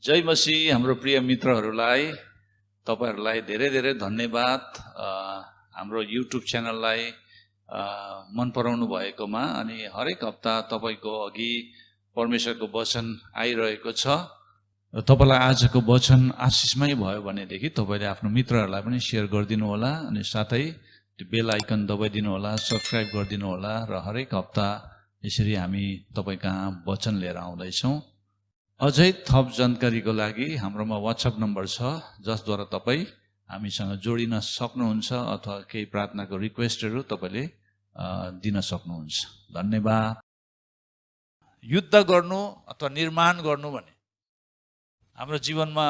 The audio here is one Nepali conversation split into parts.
जय मसीह हाम्रो प्रिय मित्रहरूलाई तपाईहरुलाई धेरै धेरै धन्यवाद हाम्रो युट्युब च्यानललाई मन पराउनु भएकोमा अनि हरेक हप्ता तपाईको अघि परमेश्वरको वचन आइरहेको छ। तपाईलाई आजको वचन आशिषमय भयो भनेदेखि तपाईले आफ्नो मित्रहरूलाई पनि शेयर गरिदिनु होला अनि साथै त्यो बेल आइकन दबाइदिनु होला, सब्स्क्राइब गरिदिनु होला र हरेक हप्ता यसरी हामी तपाई कहाँ वचन लिएर आउँदै छौं। अझै थप जानकारीको लागि हाम्रोमा WhatsApp नम्बर छ जसद्वारा तपाई हामीसँग जोडिन सक्नुहुन्छ अथवा केही प्रार्थनाको रिक्वेस्टहरु तपाईले दिन सक्नुहुन्छ। धन्यवाद। युद्ध गर्नु अथवा निर्माण गर्नु भने हाम्रो जीवनमा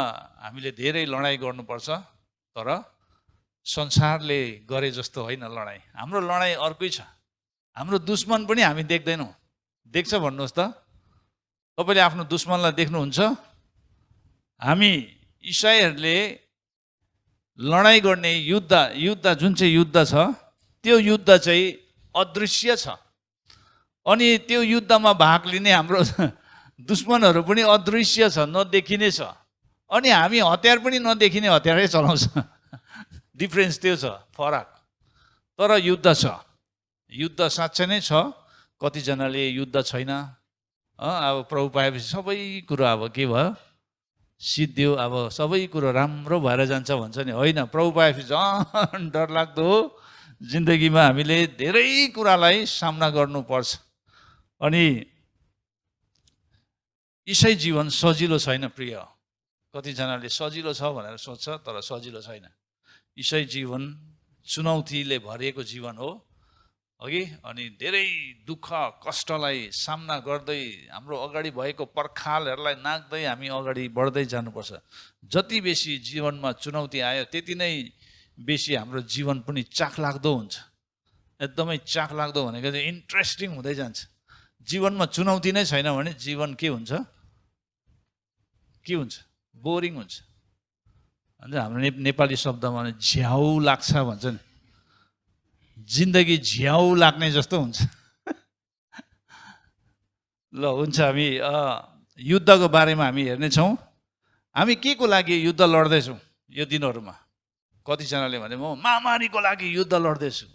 हामीले धेरै लडाई गर्नुपर्छ, तर संसारले गरे जस्तो होइन लडाई। हाम्रो लडाई अर्कै छ। हाम्रो दुश्मन पनि हामी देख्दैनौं। देख्छ भन्नुहोस् त? तपाईले आफ्नो दुश्मनलाई देख्नुहुन्छ? हामी ईसाईहरुले लडाई गर्ने युद्ध जुन चाहिँ युद्ध छ त्यो युद्ध चाहिँ अदृश्य छ अनि त्यो युद्धमा भाग लिने हाम्रो दुश्मनहरु पनि अदृश्य छ, नदेखिने छ अनि हामी हतियार पनि नदेखिने हतियारै चलाउँछ। डिफरेन्स त्यो छ, फरक। तर युद्ध छ, युद्ध साँच्चै नै छ। कति जनाले युद्ध छैन, अब प्रभु पाएपछि सबै कुरो अब के भयो, सिद्धियो, अब सबै कुरो राम्रो भएर जान्छ भन्छ नि। होइन, प्रभु पाएपछि झन् डरलाग्दो हो। जिन्दगीमा हामीले धेरै कुरालाई सामना गर्नुपर्छ अनि ईसाई जीवन सजिलो छैन प्रिय। कतिजनाले सजिलो छ भनेर सोच्छ, तर सजिलो छैन। ईसाई जीवन चुनौतीले भरिएको जीवन हो अघि, अनि धेरै दुःख कष्टलाई सामना गर्दै हाम्रो अगाडि भएको पर्खालहरूलाई नाग्दै हामी अगाडि बढ्दै जानुपर्छ। जति बेसी जीवनमा चुनौती आयो त्यति नै बेसी हाम्रो जीवन पनि चाखलाग्दो हुन्छ। एकदमै चाखलाग्दो भनेको चाहिँ इन्ट्रेस्टिङ हुँदै जान्छ। जीवनमा चुनौती नै छैन भने जीवन के हुन्छ? के हुन्छ? बोरिङ हुन्छ। अन्त हाम्रो नेपाली शब्दमा झ्याउ लाग्छ भन्छ नि। जिन्दगी झ्याउ लाग्ने जस्तो हुन्छ। ल हुन्छ, हामी युद्धको बारेमा हामी हेर्ने छौं। हामी के को लागि युद्ध लड्दै छौं यो दिनहरुमा? कतिजनाले भने म महामारीको लागि युद्ध लड्दैछु।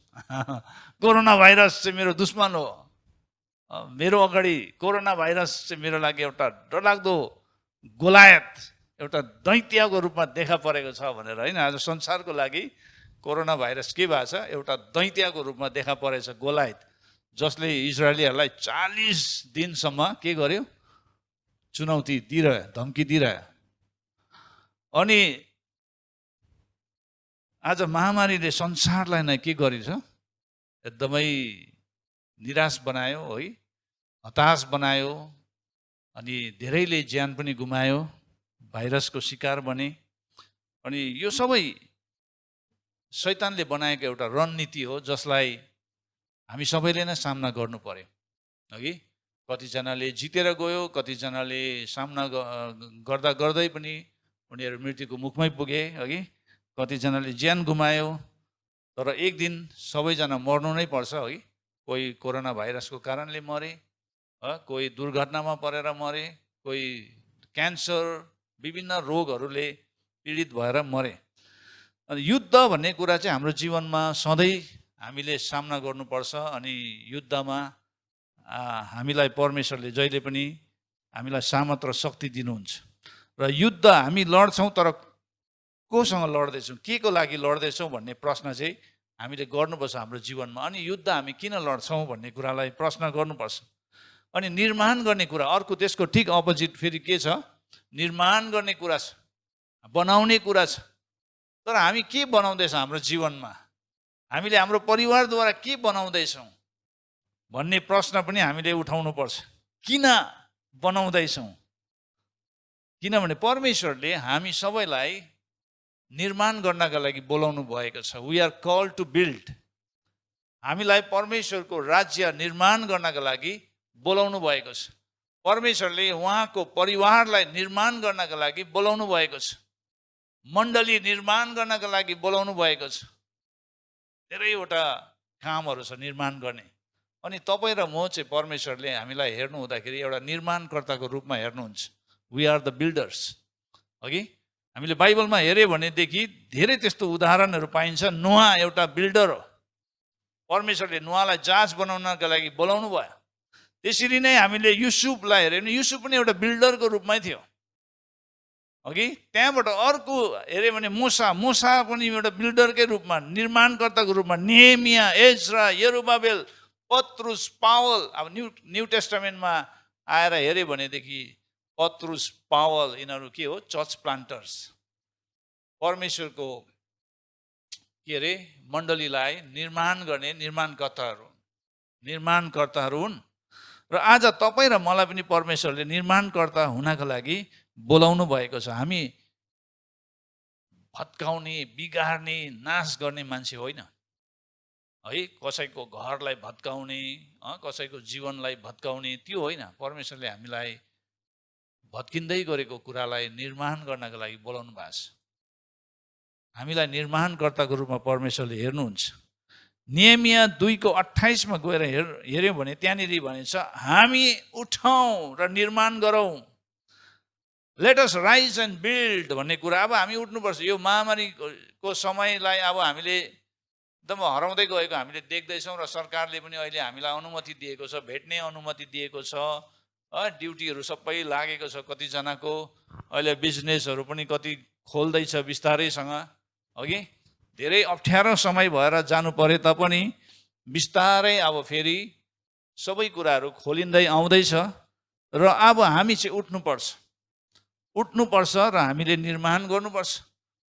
कोरोना भाइरस चाहिँ मेरो दुश्मन हो। मेरो अगाडि कोरोना भाइरस चाहिँ मेरो लागि एउटा डरलाग्दो गोलायत, एउटा दैत्यको रूपमा देखा परेको छ भनेर। हैन, आज संसारको लागि कोरोना भाइरस के भएको छ? एउटा दैत्यको रूपमा देखा परेछ, गोलायत, जसले इजरायलीहरुलाई 40 दिनसम्म के गर्यो? चुनौती दिइरह्यो, धम्की दिइरह्यो। अनि आज महामारीले संसारलाई नै के गरिछ? एकदमै निराश बनायो है, हताश बनायो अनि धेरैले ज्यान पनि गुमायो, भाइरसको शिकार बने। अनि यो सबै शैतानले बनाएको एउटा रणनीति हो जसलाई हामी सबैले नै सामना गर्नु पर्यो अघि। कतिजनाले जितेर गयो, कतिजनाले सामना गर्दा गर्दै पनि उनीहरू मृत्युको मुखमै पुगे अघि। कतिजनाले ज्यान गुमायो, तर एक दिन सबैजना मर्नु नै पर्छ है। कोही कोरोना भाइरसको कारणले मरे, कोही दुर्घटनामा परेर मरे, कोही क्यान्सर, विभिन्न रोगहरूले पीडित भएर मरे। अनि युद्ध भन्ने कुरा चाहिँ हाम्रो जीवनमा सधैँ हामीले सामना गर्नुपर्छ। अनि युद्धमा हामीलाई परमेश्वरले जहिले पनि हामीलाई सामर्थ र शक्ति दिनुहुन्छ। र युद्ध हामी लड्छौं, तर कोसँग लड्दैछौं, के को लागि लड्दैछौं भन्ने प्रश्न चाहिँ हामीले गर्नुपर्छ हाम्रो जीवनमा। अनि युद्ध हामी किन लड्छौं भन्ने कुरालाई प्रश्न गर्नुपर्छ। अनि निर्माण गर्ने कुरा अर्को, त्यसको ठिक अपोजिट फेरि के छ? निर्माण गर्ने कुरा छ, बनाउने कुरा छ। तर हामी के बनाउँदैछौं हाम्रो जीवनमा? हामीले हाम्रो परिवारद्वारा के बनाउँदैछौं भन्ने प्रश्न पनि हामीले उठाउनु पर्छ। किन बनाउँदैछौं? किनभने परमेश्वरले हामी सबैलाई निर्माण गर्नका लागि बोलाउनु भएको छ। We are called to build. हामीलाई परमेश्वरको राज्य निर्माण गर्नका लागि बोलाउनु भएको छ। परमेश्वरले उहाँको परिवारलाई निर्माण गर्नका लागि बोलाउनु भएको छ। मण्डली निर्माण गर्नका लागि बोलाउनु भएको छ। धेरैवटा कामहरू छ निर्माण गर्ने। अनि तपाईँ र म चाहिँ परमेश्वरले हामीलाई हेर्नु हुँदाखेरि एउटा निर्माणकर्ताको रूपमा हेर्नुहुन्छ। We are the builders. अघि हामीले बाइबलमा हेऱ्यो भनेदेखि धेरै त्यस्तो उदाहरणहरू पाइन्छ। नोआ एउटा बिल्डर हो, परमेश्वरले नोआलाई जहाज बनाउनका लागि बोलाउनु भयो। त्यसरी नै हामीले युसुफलाई हेऱ्यो भने युसुफ पनि एउटा बिल्डरको रूपमै थियो अघि। त्यहाँबाट अर्को हेऱ्यो भने मूसा पनि एउटा बिल्डरकै रूपमा, निर्माणकर्ताको रूपमा, नेहेमिया, एज्रा, यरुबाबेल, पत्रुस, पावल। अब न्यू टेस्टामेन्टमा आएर हेऱ्यो भनेदेखि पत्रुस, पावल यिनीहरू के हो? चर्च प्लान्टर्स, परमेश्वरको के अरे मण्डलीलाई निर्माण गर्ने निर्माणकर्ताहरू हुन्। र आज तपाईँ र मलाई पनि परमेश्वरले निर्माणकर्ता हुनका लागि बोलाउनु भएको छ। हामी भत्काउने, बिगार्ने, नाश गर्ने मान्छे होइन है। कसैको घरलाई भत्काउने, कसैको जीवनलाई भत्काउने त्यो होइन। परमेश्वरले हामीलाई भत्किँदै गरेको कुरालाई निर्माण गर्नका लागि बोलाउनु भएको छ। हामीलाई निर्माणकर्ताको रूपमा परमेश्वरले हेर्नुहुन्छ। नेहेमिया 2:28 गएर हेऱ्यौँ भने त्यहाँनिर भनिन्छ, हामी उठौँ र निर्माण गरौँ। Let us rise and build भन्ने कुरा। अब हामी उठ्नुपर्छ। यो महामारीको समयलाई अब हामीले एकदम हराउँदै गएको हामीले देख्दैछौँ र सरकारले पनि अहिले हामीलाई अनुमति दिएको छ, भेट्ने अनुमति दिएको छ। ड्युटीहरू सबै लागेको छ कतिजनाको। अहिले बिजनेसहरू पनि कति खोल्दैछ बिस्तारैसँग अघि। धेरै अप्ठ्यारो समय भएर जानु परे तापनि बिस्तारै अब फेरि सबै कुराहरू खोलिँदै आउँदैछ। र अब हामी चाहिँ उठ्नुपर्छ र हामीले निर्माण गर्नुपर्छ।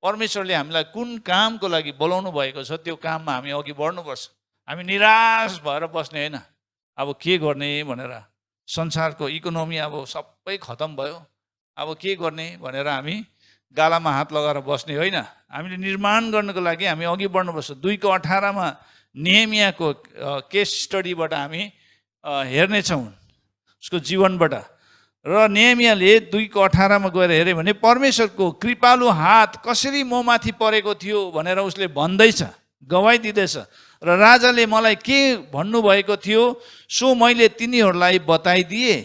परमेश्वरले हामीलाई कुन कामको लागि बोलाउनु भएको छ त्यो काममा हामी अघि बढ्नुपर्छ। हामी निराश भएर बस्ने होइन। अब के गर्ने भनेर, संसारको इकोनोमी अब सबै खतम भयो, अब के गर्ने भनेर हामी गालामा हात लगाएर बस्ने होइन। हामीले निर्माण गर्नको लागि हामी अघि बढ्नुपर्छ। 2:18 नेहेमियाको केस स्टडीबाट हामी हेर्नेछौँ, उसको जीवनबाट। र नेहेमियाले 2:18 गएर हेऱ्यो भने परमेश्वरको कृपालु हात कसरी ममाथि परेको थियो भनेर उसले भन्दैछ, गवाई दिँदैछ। र राजाले मलाई के भन्नुभएको थियो सो मैले तिनीहरूलाई बताइदिए।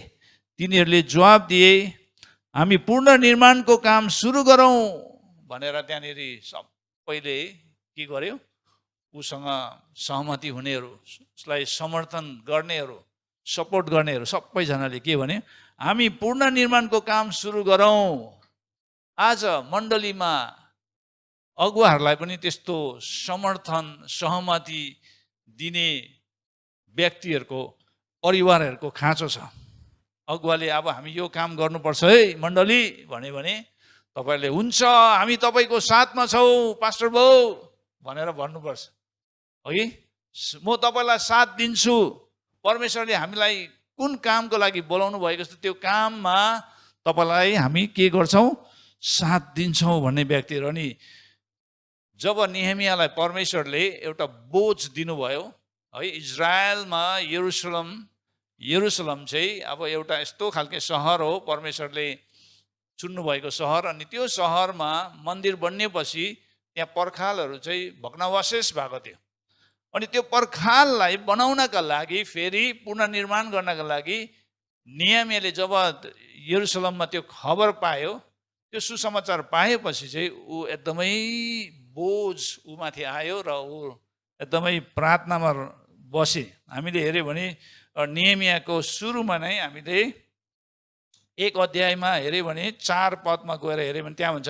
तिनीहरूले जवाब दिए, हामी पूर्ण निर्माणको काम सुरु गरौँ भनेर। त्यहाँनिर सबैले के गर्यो? उसँग सहमति हुनेहरू, उसलाई समर्थन गर्नेहरू, सपोर्ट गर्नेहरू सबैजनाले के भने, हामी पूर्ण निर्माणको काम सुरु गरौँ। आज मण्डलीमा अगुवाहरूलाई पनि त्यस्तो समर्थन, सहमति दिने व्यक्तिहरूको, परिवारहरूको खाँचो छ। अगुवाले अब हामी यो काम गर्नुपर्छ है मण्डली भन्यो भने तपाईँहरूले हुन्छ, हामी तपाईँको साथमा छौँ पास्टर बाउ भनेर भन्नुपर्छ है। म तपाईँलाई साथ दिन्छु। परमेश्वरले हामीलाई कुन कामको लागि बोलाउनु भएको छ त्यो काममा तपाईँलाई हामी के गर्छौँ? साथ दिन्छौँ भन्ने व्यक्तिहरू। अनि जब नेहेमियालाई परमेश्वरले एउटा बोझ दिनुभयो है, इजरायलमा यरुसलम चाहिँ अब एउटा यस्तो खालके सहर हो, परमेश्वरले चुन्नुभएको सहर। अनि त्यो सहरमा मन्दिर बन्नेपछि त्यहाँ पर्खालहरू चाहिँ भग्नावशेष भएको थियो। अनि त्यो पर्खाललाई बनाउनका लागि, फेरि पुनर्निर्माण गर्नका लागि नेहेमियाले जब यरुसलममा त्यो खबर पायो, त्यो सुसमाचार पाएपछि चाहिँ ऊ एकदमै बोझ ऊमाथि आयो र ऊ एकदमै प्रार्थनामा बसे। हामीले हेऱ्यो भने नेहेमियाको सुरुमा नै हामीले 1 अध्यायमा हेऱ्यो भने 4 पदमा गएर हेऱ्यो भने त्यहाँ हुन्छ,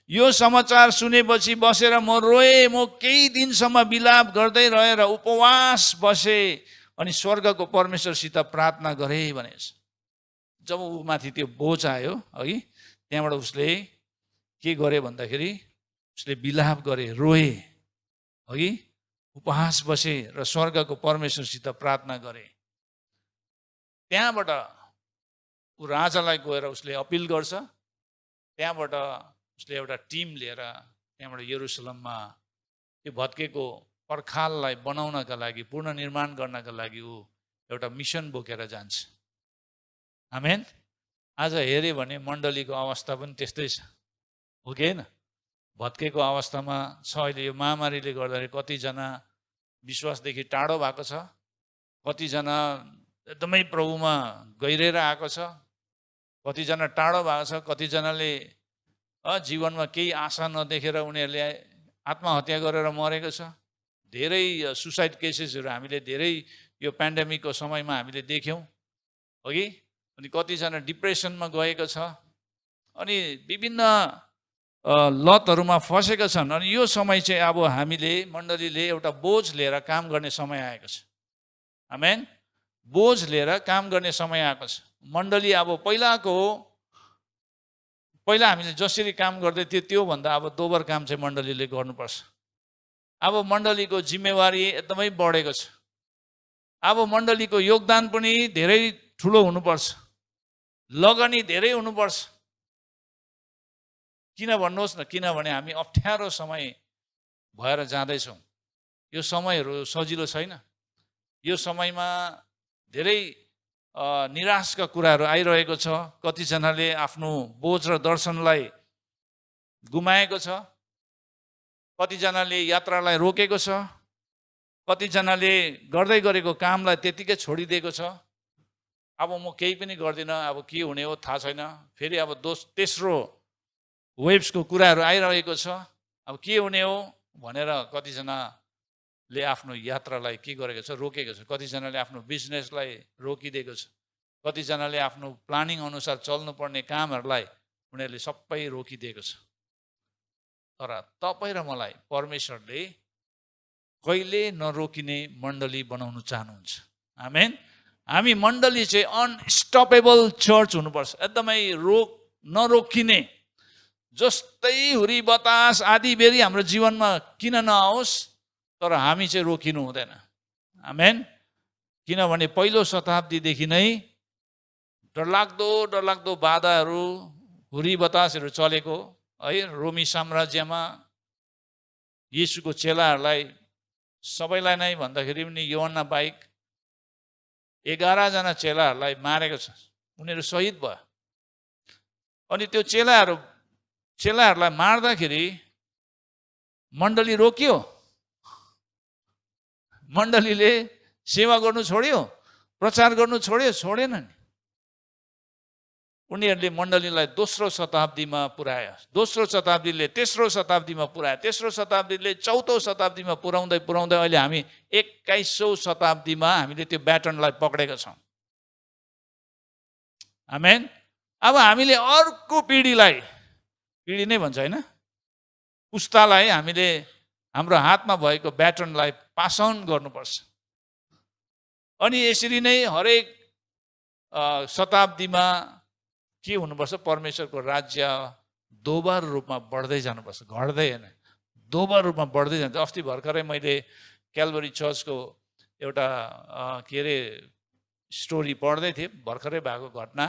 यो समाचार सुनेपछि बसेर म रोएँ, म केही दिनसम्म बिलाप गर्दै रहेर उपवास बसे अनि स्वर्गको परमेश्वरसित प्रार्थना गरेँ भनेछ। जब ऊ माथि त्यो बोझ आयो है, त्यहाँबाट उसले के गरे भन्दाखेरि उसले बिलाप गरे, रोए है, उपवास बसे र स्वर्गको परमेश्वरसित प्रार्थना गरे। त्यहाँबाट ऊ राजालाई गएर उसले अपिल गर्छ। त्यहाँबाट उसले एउटा टिम लिएर त्यहाँबाट यरुसलममा त्यो भत्केको पर्खाललाई बनाउनका लागि, पुनर्निर्माण गर्नका लागि ऊ एउटा मिसन बोकेर जान्छ। आमेन। आज हेऱ्यो भने मण्डलीको अवस्था पनि त्यस्तै छ, हो कि होइन? भत्केको अवस्थामा छ। अहिले यो महामारीले गर्दाखेरि कतिजना विश्वासदेखि टाढो भएको छ, कतिजना एकदमै प्रभुमा गहिरेर आएको छ, कतिजना टाढो भएको छ, कतिजनाले जीवनमा केही आशा नदेखेर उनीहरूले आत्महत्या गरेर मरेको छ। धेरै सुसाइड केसेसहरू हामीले धेरै यो पेन्डेमिकको समयमा हामीले देख्यौँ हो कि। अनि कतिजना डिप्रेसनमा गएको छ, अनि विभिन्न लतहरूमा फसेका छन्। अनि यो समय चाहिँ अब हामीले मण्डलीले एउटा बोझ लिएर काम गर्ने समय आएको छ। आमेन। बोझ लिएर काम गर्ने समय आएको छ। मण्डली अब पहिला हामीले जसरी काम गर्दै थियो त्योभन्दा अब दोबर काम चाहिँ मण्डलीले गर्नुपर्छ। अब मण्डलीको जिम्मेवारी एकदमै बढेको छ। अब मण्डलीको योगदान पनि धेरै ठुलो हुनुपर्छ, लगनी धेरै हुनुपर्छ। किन भन्नुहोस् न, किनभने हामी अप्ठ्यारो समय भएर जाँदैछौँ। यो समयहरू सजिलो छैन। यो समयमा धेरै निराशका कुराहरू आइरहेको छ। कतिजनाले आफ्नो बोझ र दर्शनलाई गुमाएको छ, कतिजनाले यात्रालाई रोकेको छ, कतिजनाले गर्दै गरेको कामलाई त्यतिकै छोडिदिएको छ। अब म केही पनि गर्दिनँ, अब के हुने हो थाहा छैन। फेरि अब तेस्रो वेभ्सको कुराहरू आइरहेको छ, अब के हुने हो भनेर कतिजनाले आफ्नो यात्रालाई के गरेको छ, रोकेको छ। कतिजनाले आफ्नो बिजनेसलाई रोकिदिएको छ, कतिजनाले आफ्नो प्लानिङ अनुसार चल्नुपर्ने कामहरूलाई उनीहरूले सबै रोकिदिएको छ। तर तपाईँ र मलाई परमेश्वरले कहिले नरोकिने मण्डली बनाउनु चाहनुहुन्छ। आमेन। हामी मण्डली चाहिँ अनस्टपेबल चर्च हुनुपर्छ, एकदमै नरोकिने। जस्तै हुरी बतास आदि बेरी हाम्रो जीवनमा किन नआओस्, तर हामी चाहिँ रोकिनु हुँदैन। आमेन। किनभने पहिलो शताब्दीदेखि नै डरलाग्दो बाधाहरू, हुरी बतासहरू चलेको है। रोमी साम्राज्यमा येशूको चेलाहरूलाई सबैलाई नै भन्दाखेरि पनि योहन्ना बाहेक 11 जना चेलाहरूलाई मारेको छ, उनीहरू शहीद भयो। अनि त्यो चेलाहरूलाई मार्दाखेरि मण्डली रोकियो? मण्डलीले सेवा गर्नु छोड्यो? प्रचार गर्नु छोड्यो? छोडेन नि। उनीहरूले मण्डलीलाई दोस्रो शताब्दीमा पुर्यायो, दोस्रो शताब्दीले तेस्रो शताब्दीमा पुर्यायो, तेस्रो शताब्दीले चौथो शताब्दीमा पुर्याउँदै अहिले हामी 21औं शताब्दीमा हामीले त्यो ब्याटनलाई पक्रेका छौँ। आमेन। अब हामीले अर्को पिँढी नै भन्छ होइन, पुस्तालाई हामीले हाम्रो हातमा भएको ब्याटनलाई पास अन गर्नुपर्छ। अनि यसरी नै हरेक शताब्दीमा के हुनुपर्छ, परमेश्वरको राज्य दोबर रूपमा बढ्दै जानुपर्छ, घट्दै होइन, दोबर रूपमा बढ्दै जान्छ। अस्ति भर्खरै मैले क्यालभरी चर्चको एउटा स्टोरी पढ्दै थिएँ, भर्खरै भएको घटना।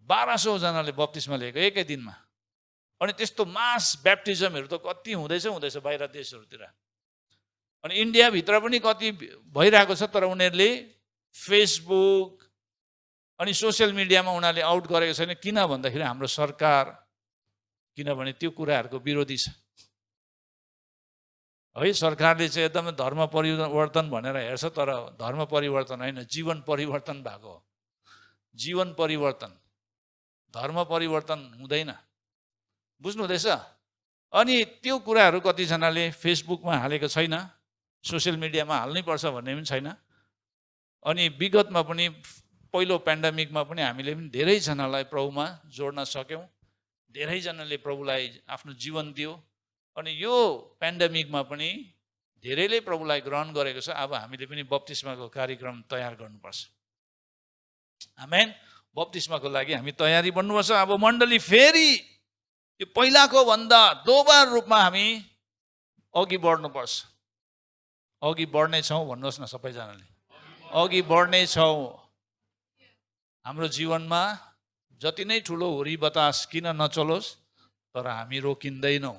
1200 जनाले बप्तिस्मा लिएको एकै दिनमा। अनि त्यस्तो मास ब्याप्टिजमहरू त कति हुँदैछ बाहिर देशहरूतिर। अनि इन्डियाभित्र पनि कति भइरहेको छ, तर उनीहरूले फेसबुक अनि सोसियल मिडियामा उनीहरूले आउट गरेको छैन। किन भन्दाखेरि हाम्रो सरकार, किनभने त्यो कुराहरूको विरोधी छ है। सरकारले चाहिँ एकदमै धर्म परिवर्तन भनेर हेर्छ, तर धर्म परिवर्तन होइन, जीवन परिवर्तन भएको हो। जीवन परिवर्तन, धर्म परिवर्तन हुँदैन। बुझ्नु हुँदैछ? अनि त्यो कुराहरू कतिजनाले फेसबुकमा हालेको छैन, सोसियल मिडियामा हाल्नै पर्छ भन्ने पनि छैन। अनि विगतमा पनि पहिलो पेन्डेमिकमा पनि हामीले पनि धेरैजनालाई प्रभुमा जोड्न सक्यौँ, धेरैजनाले प्रभुलाई आफ्नो जीवन दियो। अनि यो पेन्डेमिकमा पनि धेरैले प्रभुलाई ग्रहण गरेको छ। अब हामीले पनि बप्तिस्माको कार्यक्रम तयार गर्नुपर्छ। आमेन। बप्तिस्माको लागि हामी तयारी बन्नुपर्छ। अब मण्डली फेरि यो पहिलाको भन्दा दोबार रूपमा हामी अघि बढ्नुपर्छ। अघि बढ्ने छौँ भन्नुहोस् न सबैजनाले, अघि बढ्ने छौँ। हाम्रो जीवनमा जति नै ठुलो हुरी बतास किन नचलोस्, तर हामी रोकिँदैनौँ।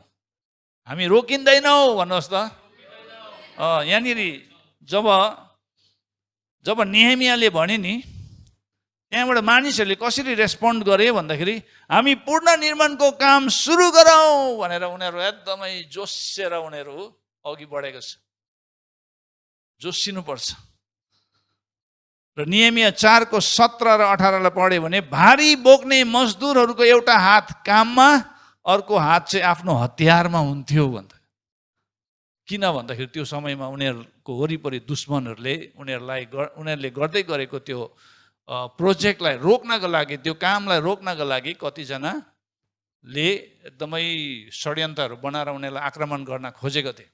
हामी रोकिँदैनौँ भन्नुहोस् त। यहाँनिर जब नेहेमियाले भने नि, त्यहाँबाट मानिसहरूले कसरी रेस्पोन्ड गरे भन्दाखेरि हामी पूर्ण निर्माणको काम सुरु गरौँ भनेर उनीहरू एकदमै जोसिएर उनीहरू अघि बढेको छ। जोसिनुपर्छ। र नेहेमिया 4 को 17 र 18 लाई पढ्यो भने भारी बोक्ने मजदुरहरूको एउटा हात काममा अर्को हात चाहिँ आफ्नो हतियारमा हुन्थ्यो भन्दा। किन भन्दाखेरि त्यो समयमा उनीहरूको वरिपरि दुश्मनहरूले उनीहरूले गर्दै गरेको त्यो प्रोजेक्टलाई रोक्नको लागि, त्यो कामलाई रोक्नको लागि कतिजनाले एकदमै षड्यन्त्रहरू बनाएर उनीहरूलाई आक्रमण गर्न खोजेको थिए।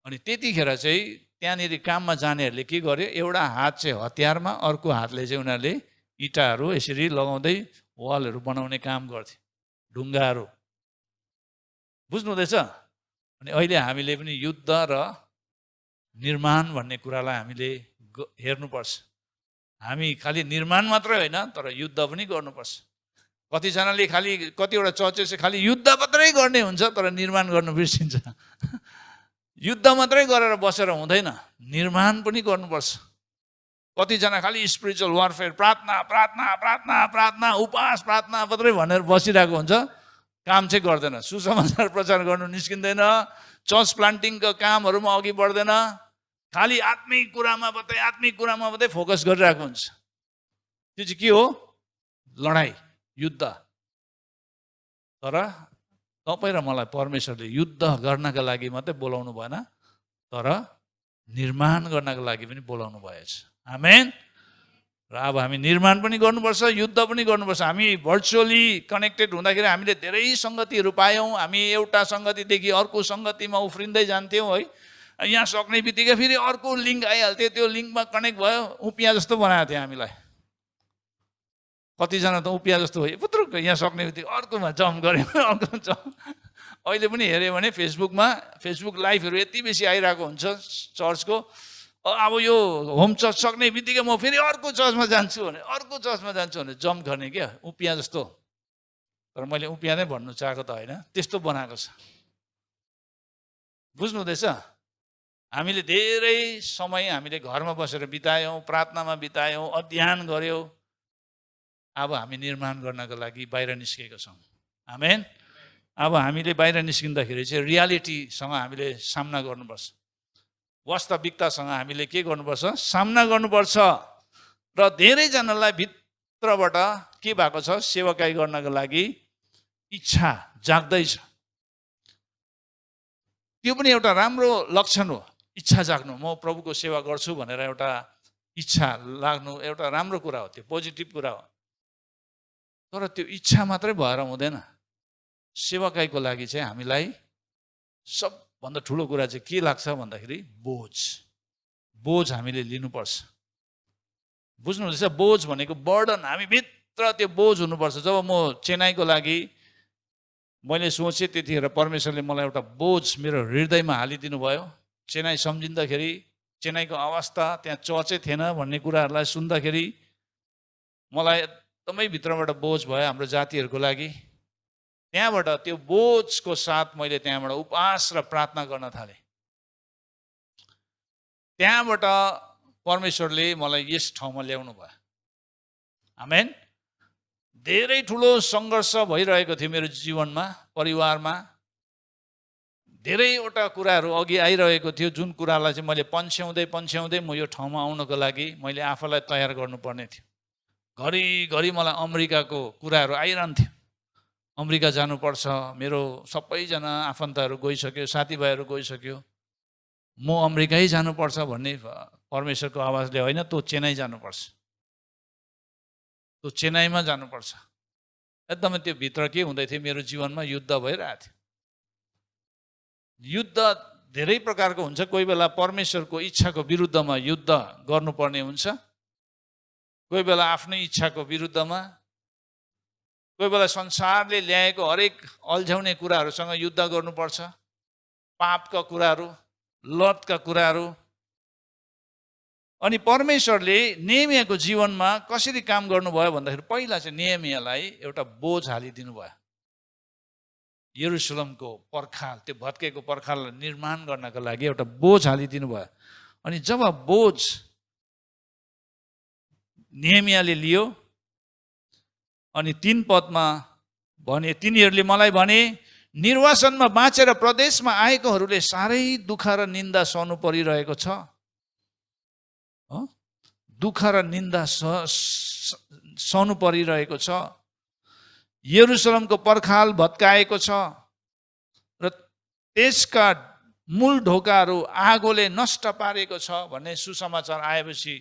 अनि त्यतिखेर चाहिँ त्यहाँनिर काममा जानेहरूले के गर्यो, एउटा हात चाहिँ हतियारमा, अर्को हातले चाहिँ उनीहरूले इँटाहरू यसरी लगाउँदै वालहरू बनाउने काम गर्थे, ढुङ्गाहरू। बुझ्नुहुँदैछ? अनि अहिले हामीले पनि युद्ध र निर्माण भन्ने कुरालाई हामीले हेर्नुपर्छ। हामी खालि निर्माण मात्रै होइन, तर युद्ध पनि गर्नुपर्छ। कतिजनाले कतिवटा चर्चेस चाहिँ खालि युद्ध मात्रै गर्ने हुन्छ, तर निर्माण गर्नु बिर्सिन्छ। युद्ध मात्रै गरेर बसेर हुँदैन, निर्माण पनि गर्नुपर्छ। कतिजना खालि स्पिरिचुअल वारफेयर, प्रार्थना प्रार्थना प्रार्थना प्रार्थना, उपवास प्रार्थना मात्रै भनेर बसिरहेको हुन्छ, काम चाहिँ गर्दैन। सुसमाचार प्रचार गर्नु निस्किँदैन, चर्च प्लान्टिङको कामहरूमा अघि बढ्दैन, खालि आत्मिक कुरामा मात्रै फोकस गरिरहेको हुन्छ। त्यो चाहिँ के हो? लडाई, युद्ध। तर तपाईँ र मलाई परमेश्वरले युद्ध गर्नका लागि मात्रै बोलाउनु भएन, तर निर्माण गर्नका लागि पनि बोलाउनु भएछ। आमेन। र अब हामी निर्माण पनि गर्नुपर्छ, युद्ध पनि गर्नुपर्छ। हामी भर्चुअली कनेक्टेड हुँदाखेरि हामीले धेरै सङ्गतिहरू पायौँ। हामी एउटा सङ्गतिदेखि अर्को सङ्गतिमा उफ्रिँदै जान्थ्यौँ है। यहाँ सक्ने बित्तिकै फेरि अर्को लिङ्क आइहाल्थ्यो, त्यो लिङ्कमा कनेक्ट भयो, उपिया जस्तो बनाएको थियो हामीलाई। कतिजना त उपिया जस्तो भयो, पुत्रुक यहाँ सक्ने बित्तिकै अर्कोमा जम्प गऱ्यो, अर्को जम्प। अहिले पनि हेऱ्यो भने फेसबुक लाइभहरू यति बेसी आइरहेको हुन्छ चर्चको। अब यो होम चर्च सक्ने बित्तिकै म फेरि अर्को चर्चमा जान्छु भने जम्प गर्ने क्या, उपिया जस्तो। तर मैले उपिया नै भन्नु चाहेको त होइन, त्यस्तो बनाएको छ। बुझ्नुहुँदैछ? हामीले धेरै समय हामीले घरमा बसेर बितायौँ, प्रार्थनामा बितायौँ, अध्ययन गऱ्यौँ। अब हामी निर्माण गर्नको लागि बाहिर निस्केका छौँ। आमेन। अब हामीले बाहिर निस्किँदाखेरि चाहिँ रियालिटीसँग हामीले सामना गर्नुपर्छ, वास्तविकतासँग हामीले के गर्नुपर्छ? सामना गर्नुपर्छ। र धेरैजनालाई भित्रबाट के भएको छ? सेवाकाई गर्नको लागि इच्छा जाग्दैछ। त्यो पनि एउटा राम्रो लक्षण हो, इच्छा जाग्नु। म प्रभुको सेवा गर्छु भनेर एउटा इच्छा लाग्नु एउटा राम्रो कुरा हो, त्यो पोजिटिभ कुरा हो। तर त्यो इच्छा मात्रै भएर हुँदैन। सेवाकाईको लागि चाहिँ हामीलाई सबभन्दा ठुलो कुरा चाहिँ के लाग्छ भन्दाखेरि बोझ हामीले लिनुपर्छ। बुझ्नुहुँदैछ? बोझ भनेको बर्डन, हामी भित्र त्यो बोझ हुनुपर्छ। जब म चेन्नईको लागि मैले सोचेँ, त्यतिखेर परमेश्वरले मलाई एउटा बोझ मेरो हृदयमा हालिदिनु भयो। चेन्नई सम्झिँदाखेरि, चेन्नईको अवस्था, त्यहाँ चर्चै थिएन भन्ने कुराहरूलाई सुन्दाखेरि मलाई एकदमै भित्रबाट बोझ भयो हाम्रो जातिहरूको लागि। त्यहाँबाट त्यो बोझको साथ मैले त्यहाँबाट उपवास र प्रार्थना गर्न थालेँ। त्यहाँबाट परमेश्वरले मलाई यस ठाउँमा ल्याउनु भयो। आमेन। धेरै ठुलो सङ्घर्ष भइरहेको थियो मेरो जीवनमा, परिवारमा। धेरैवटा कुराहरू अघि आइरहेको थियो, जुन कुरालाई चाहिँ मैले पन्छ्याउँदै म यो ठाउँमा आउनको लागि मैले आफूलाई तयार गर्नुपर्ने थियो। घरिघरि मलाई अमेरिकाको कुराहरू आइरहन्थ्यो, अमेरिका जानुपर्छ, मेरो सबैजना आफन्तहरू गइसक्यो, साथीभाइहरू गइसक्यो, म अमेरिकै जानुपर्छ भन्ने परमेश्वरको आवाजले, होइन तँ चेन्नई जानुपर्छ, तँ चेन्नईमा जानुपर्छ। एकदमै त्यो भित्र के हुँदै थियो, मेरो जीवनमा युद्ध भइरहेको थियो। युद्ध धेरै प्रकारको हुन्छ। कोही बेला परमेश्वरको इच्छाको विरुद्धमा युद्ध गर्नुपर्ने हुन्छ, कोही बेला आफ्नै इच्छाको विरुद्धमा, कोही बेला संसारले ल्याएको हरेक अल्झाउने कुराहरूसँग युद्ध गर्नुपर्छ, पापका कुराहरू, लतका कुराहरू। अनि परमेश्वरले नेहेमियाको जीवनमा कसरी काम गर्नुभयो भन्दाखेरि पहिला चाहिँ नेहेमियालाई एउटा बोझ हालिदिनु भयो। यरुशलेमको पर्खाल, त्यो भत्केको पर्खाललाई निर्माण गर्नका लागि एउटा बोझ हालिदिनु भयो। अनि जब बोझ नेहेमियाले लियो, अनि 3 पदमा भने, तिनीहरूले मलाई भने, निर्वासनमा बाँचेर प्रदेशमा आएकोहरूले साह्रै दुःख र निन्दा सहनु परिरहेको छ। दुःख र निन्दा सहनु परिरहेको छ। यरुशलेमको पर्खाल भत्काएको छ र त्यसका मूल ढोकाहरू आगोले नष्ट पारेको छ भन्ने सुसमाचार आएपछि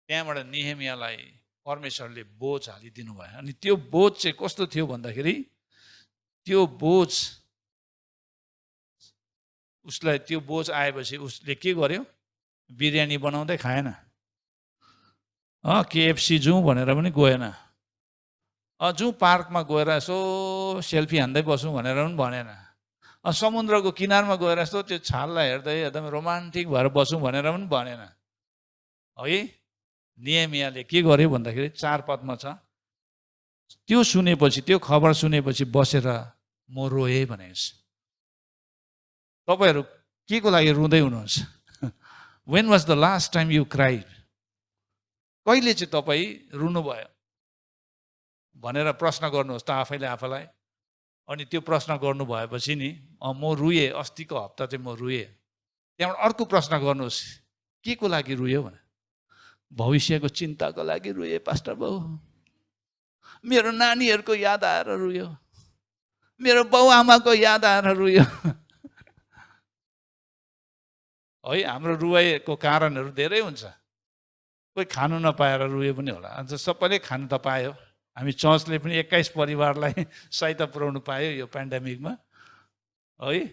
त्यहाँबाट नेहेमियालाई परमेश्वरले बोझ हालिदिनु भयो। अनि त्यो बोझ चाहिँ कस्तो थियो भन्दाखेरि त्यो बोझ उसलाई त्यो बोझ आएपछि उसले के गर्यो? बिरयानी बनाउँदै खाएन, केएफसी जाउँ भनेर पनि गएन, जाउँ पार्कमा गएर यसो सेल्फी हान्दै बसौँ भनेर पनि भनेन, समुद्रको किनारमा गएर यस्तो त्यो छाललाई हेर्दै एकदम रोमान्टिक भएर बसौँ भनेर पनि भनेन है। नेहेमियाले के गर्यो भन्दाखेरि 4 पदमा छ, त्यो सुनेपछि, त्यो खबर सुनेपछि बसेर म रोएँ भनेको छ। तपाईँहरू के को लागि रुँदै हुनुहुन्छ? When was the last time you cried? कहिले चाहिँ तपाईँ रुनुभयो भनेर प्रश्न गर्नुहोस् त आफैले आफैलाई। अनि त्यो प्रश्न गर्नु भएपछि नि म रुएँ, अस्तिको हप्ता चाहिँ म रुएँ। त्यहाँबाट अर्को प्रश्न गर्नुहोस्, के को लागि रुयो भने? भविष्यको चिन्ताको लागि रुएँ पास्टर बाउ, मेरो नानीहरूको याद आएर रुयो, मेरो बाउ आमाको याद आएर रुयो है। हाम्रो रुवाईको कारणहरू धेरै हुन्छ। कोही खानु नपाएर रुयो पनि होला, अन्त सबैले खानु त पायो। हामी चर्चले पनि 21 परिवारलाई सहायता पुर्याउनु पायो यो पेन्डेमिकमा है।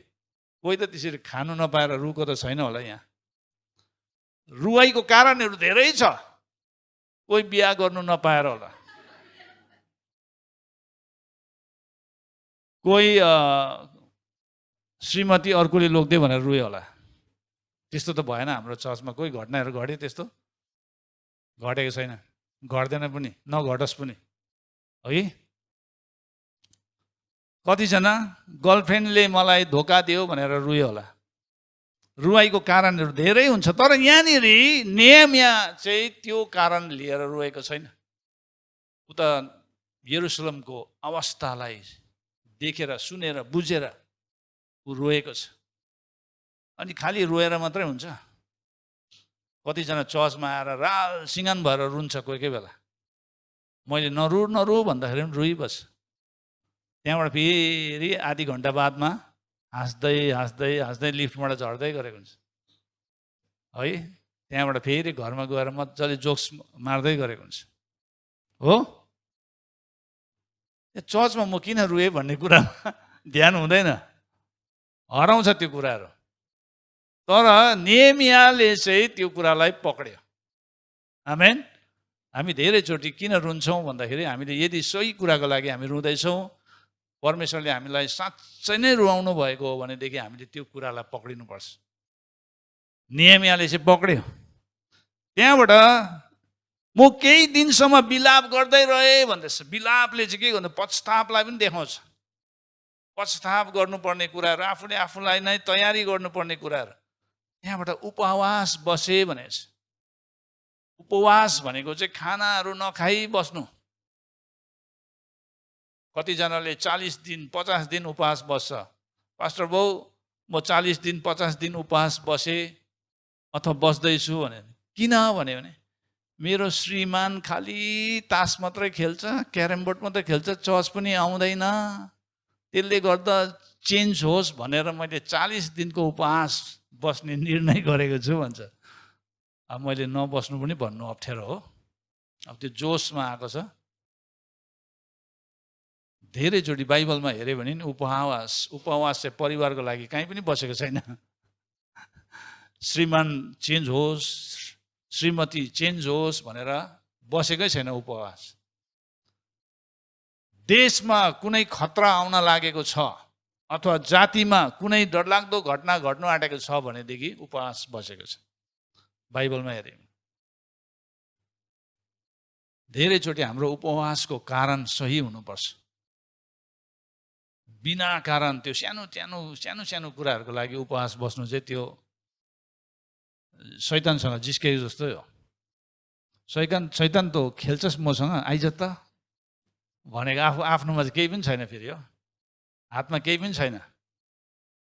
कोही त त्यसरी खानु नपाएर रुको त छैन होला। यहाँ रुवाईको कारणहरू धेरै छ। कोही बिहा गर्नु नपाएर होला, कोही श्रीमती अर्कोले लोग्दै भनेर रुयो होला। त्यस्तो त भएन हाम्रो चर्चमा। कोही घटनाहरू घट्यो त्यस्तो? घटेको छैन, घट्दैन पनि, नघटोस् पनि है। कतिजना गर्लफ्रेन्डले मलाई धोका दियो भनेर रुयो होला। रुवाईको कारणहरू धेरै हुन्छ, तर यहाँनिर नेहेमिया चाहिँ त्यो कारण लिएर रोएको छैन। उता यरुशलेमको अवस्थालाई देखेर सुनेर बुझेर ऊ रोएको छ। अनि खालि रोएर मात्रै हुन्छ? कतिजना चर्चमा आएर राल सिँगान भएर रुन्छ कोही कोही बेला। मैले नरु भन्दाखेरि पनि रुइबस्छ। त्यहाँबाट फेरि आधी घन्टा बादमा हाँस्दै हाँस्दै हाँस्दै लिफ्टबाट झर्दै गरेको हुन्छ है। त्यहाँबाट फेरि घरमा गएर मजाले जोक्स मार्दै गरेको हुन्छ हो। चर्चमा म किन रुएँ भन्ने कुरामा ध्यान हुँदैन, हराउँछ त्यो कुराहरू। तर नेहेमियाले चाहिँ त्यो कुरालाई पक्ड्यो। आमेन। हामी धेरैचोटि किन रुन्छौँ भन्दाखेरि हामीले यदि सही कुराको लागि हामी रुँदैछौँ, परमेश्वरले हामीलाई साँच्चै नै रुवाउनु भएको हो भनेदेखि हामीले त्यो कुरालाई पक्रिनुपर्छ। नेहेमियाले चाहिँ पक्ड्यो। त्यहाँबाट म केही दिनसम्म बिलाप गर्दै रहेँ भन्दैछ। बिलापले चाहिँ के गर्नु? पश्चातापलाई पनि देखाउँछ। पश्चाताप गर्नुपर्ने कुराहरू, आफूले आफूलाई नै तयारी गर्नुपर्ने कुराहरू। त्यहाँबाट उपवास बसे भनेको छ। उपवास भनेको चाहिँ खानाहरू नखाइ बस्नु। कतिजनाले 40 दिन 50 दिन उपवास बस्छ। पास्टर बाउ म 40 दिन 50 दिन उपवास बसेँ अथवा बस्दैछु भने। किन भने मेरो श्रीमान खालि तास मात्रै खेल्छ, क्यारम बोर्ड मात्रै खेल्छ, चर्च पनि आउँदैन, त्यसले गर्दा चेन्ज होस् भनेर मैले 40 दिनको उपवास बस्ने निर्णय गरेको छु भन्छ। अब मैले नबस्नु पनि भन्नु अप्ठ्यारो हो। अब त्यो जोसमा आएको छ। धेरैचोटि बाइबलमा हेऱ्यो भने नि उपवास चाहिँ परिवारको लागि कहीँ पनि बसेको छैन। श्रीमान चेन्ज होस्, श्रीमती चेन्ज होस् भनेर बसेकै छैन उपवास। देशमा कुनै खतरा आउन लागेको छ अथवा जातिमा कुनै डरलाग्दो घटना घट्नु आँटेको छ भनेदेखि उपवास बसेको छ। बाइबलमा हेऱ्यौँ धेरैचोटि हाम्रो उपवासको कारण सही हुनुपर्छ। बिना कारण त्यो सानो कुराहरूको लागि उपवास बस्नु चाहिँ त्यो शैतानसँग जिस्केको जस्तै हो। शैतान त खेल्छस् मसँग, आइज त भनेको आफ्नोमा चाहिँ केही पनि छैन। फेरि हो हातमा केही पनि छैन,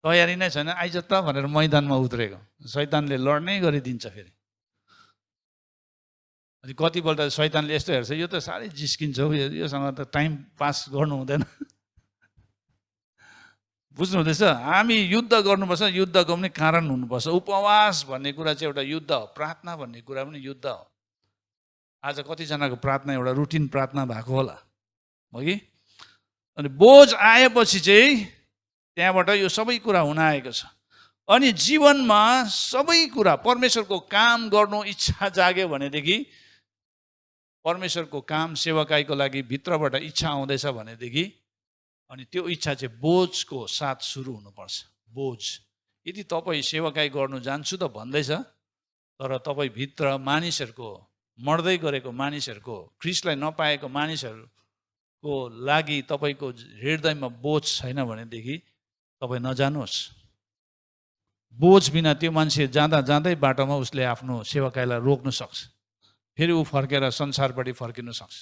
तयारी नै छैन, आइज त भनेर मैदानमा उत्रेको। शैतानले लड्नै गरिदिन्छ। फेरि अनि कतिपल्ट शैतानले यस्तो हेर्छ, यो त साह्रै जिस्किन्छ हौ, योसँग त टाइम पास गर्नु हुँदैन। बुझ्नु हुँदैछ? हामी युद्ध गर्नुपर्छ, युद्धको पनि कारण हुनुपर्छ। उपवास भन्ने कुरा चाहिँ एउटा युद्ध हो, प्रार्थना भन्ने कुरा पनि युद्ध हो। आज कतिजनाको प्रार्थना एउटा रुटिन प्रार्थना भएको होला, हो कि? अनि बोझ आएपछि चाहिँ त्यहाँबाट यो सबै कुरा हुन आएको छ। अनि जीवनमा सबै कुरा परमेश्वरको काम गर्नु इच्छा जाग्यो भनेदेखि, परमेश्वरको काम सेवकाईको लागि भित्रबाट इच्छा आउँदैछ भनेदेखि, अनि त्यो इच्छा चाहिँ बोझको साथ सुरु हुनुपर्छ। बोझ, यदि तपाईँ सेवकाई गर्नु जान्छु त भन्दैछ, तर तपाईँ भित्र मानिसहरूको, मर्दै गरेको मानिसहरूको, ख्रीष्टलाई नपाएको मानिसहरूको लागि तपाईँको हृदयमा बोझ छैन भनेदेखि तपाईँ नजानुहोस्। बोझ बिना त्यो मान्छे जाँदा जाँदै बाटोमा उसले आफ्नो सेवकाईलाई रोक्न सक्छ, फेरि ऊ फर्केर संसारपट्टि फर्किन सक्छ।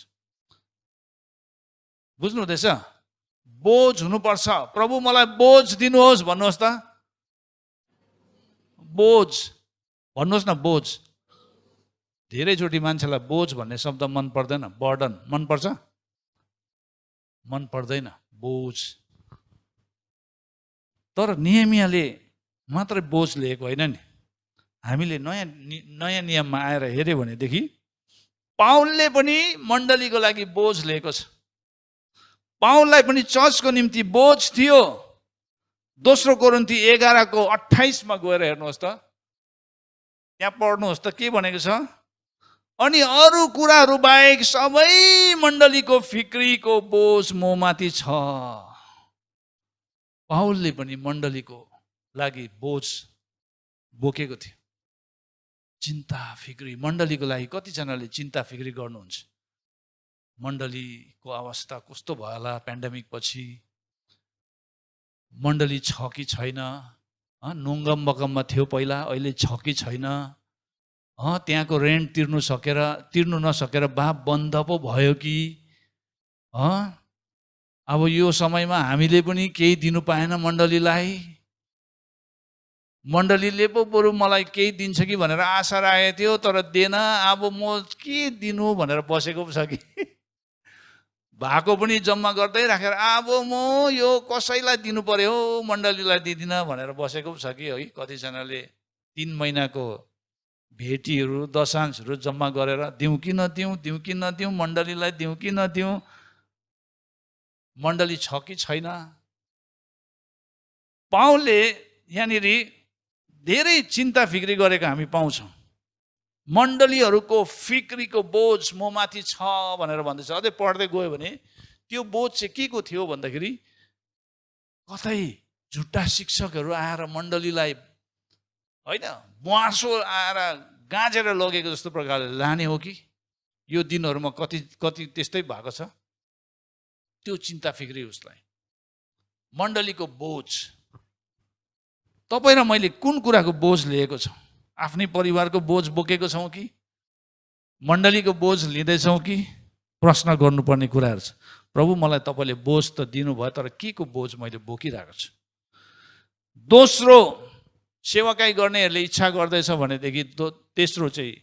बुझ्नु हुँदैछ? बोझ हुनुपर्छ। प्रभु मलाई बोझ दिनुहोस् भन्नुहोस् त, बोझ भन्नुहोस् न, बोझ। धेरैचोटि मान्छेलाई बोझ भन्ने शब्द मन पर्दैन, बर्डन मन पर्छ, मन पर्दैन, बोझ। तर नेहेमियाले मात्रै बोझ लिएको होइन नि। हामीले नयाँ नियममा आएर हेऱ्यो भनेदेखि पाउलले पनि मण्डलीको लागि बोझ लिएको छ। पाउललाई पनि चर्चको निम्ति बोझ थियो। दोस्रो कोरिन्थी 11:28 गएर हेर्नुहोस् त, त्यहाँ पढ्नुहोस् त के भनेको छ। अनि अरू कुराहरू बाहेक सबै मण्डलीको फिक्रीको बोझ ममाथि छ। पाउलले पनि मण्डलीको लागि बोझ बोकेको थियो। चिन्ता फिक्री, मण्डलीको लागि कतिजनाले चिन्ता फिक्री गर्नुहुन्छ? मण्डलीको अवस्था कस्तो भयो होला पेन्डेमिक पछि, मण्डली छ कि छैन, नुङ्गम बकममा थियो पहिला, अहिले छ कि छैन, त्यहाँको रेन्ट तिर्नु नसकेर बाप बन्द पो भयो कि, अब यो समयमा हामीले पनि केही दिनु पाएन मण्डलीलाई, मण्डलीले पो बरु मलाई केही दिन्छ कि भनेर आशा राखेको थियो तर दिएन, अब म के दिनु भनेर बसेको पो छ कि, भएको पनि जम्मा गर्दै राखेर अब म यो कसैलाई दिनु पर्यो हो, मण्डलीलाई दिदिनँ भनेर बसेको पो छ कि। है, कतिजनाले 3 महिनाको भेटीहरू दशांशहरू जम्मा गरेर दिउँ कि नदिउँ, दिउँ कि नदिउँ, मण्डलीलाई दिउँ कि नदिउँ, मण्डली छ कि छैन। पाउलले यहाँनिर धेरै चिन्ता फिक्री गरेको हामी पाउँछौँ। मण्डलीहरूको फिक्रीको बोझ ममाथि छ भनेर भन्दैछ। अझै पढ्दै गयो भने त्यो बोझ चाहिँ के को थियो भन्दाखेरि, कतै झुट्टा शिक्षकहरू आएर मण्डलीलाई होइन बुवासो आएर गाँजेर लगेको जस्तो प्रकारले लाने हो कि, यो दिनहरूमा कति त्यस्तै भएको छ। त्यो चिन्ता फिक्री उसलाई, मण्डलीको बोझ। तपाईँ र मैले कुन कुराको बोझ लिएको छौँ? आफ्नै परिवारको बोझ बोकेको छौँ कि मण्डलीको बोझ लिँदैछौँ कि? प्रश्न गर्नुपर्ने कुराहरू छ। प्रभु मलाई तपाईँले बोझ त दिनुभयो, तर के को बोझ मैले बोकिरहेको छु? दोस्रो, सेवाकाई गर्नेहरूले इच्छा गर्दैछ भनेदेखि तेस्रो चाहिँ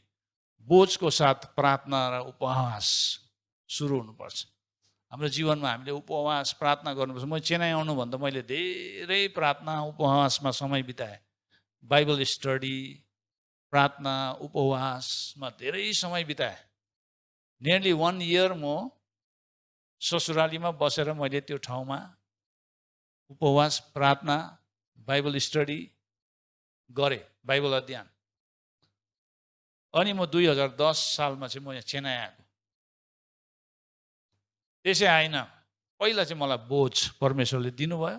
बोझको साथ प्रार्थना र उपवास सुरु हुनुपर्छ। हाम्रो जीवनमा हामीले उपवास प्रार्थना गर्नुपर्छ। म चेन्नई आउनुभन्दा मैले धेरै प्रार्थना उपवासमा समय बिताएँ। बाइबल स्टडी, प्रार्थना, उपवासमा धेरै समय बिताएँ। नियरली 1 इयर म ससुरालीमा बसेर मैले त्यो ठाउँमा उपवास, प्रार्थना, बाइबल स्टडी गरेँ, बाइबल अध्ययन। अनि म 2010 सालमा चाहिँ म यहाँ चेन्नई आएको। त्यसै आइन, पहिला चाहिँ मलाई बोझ परमेश्वरले दिनुभयो।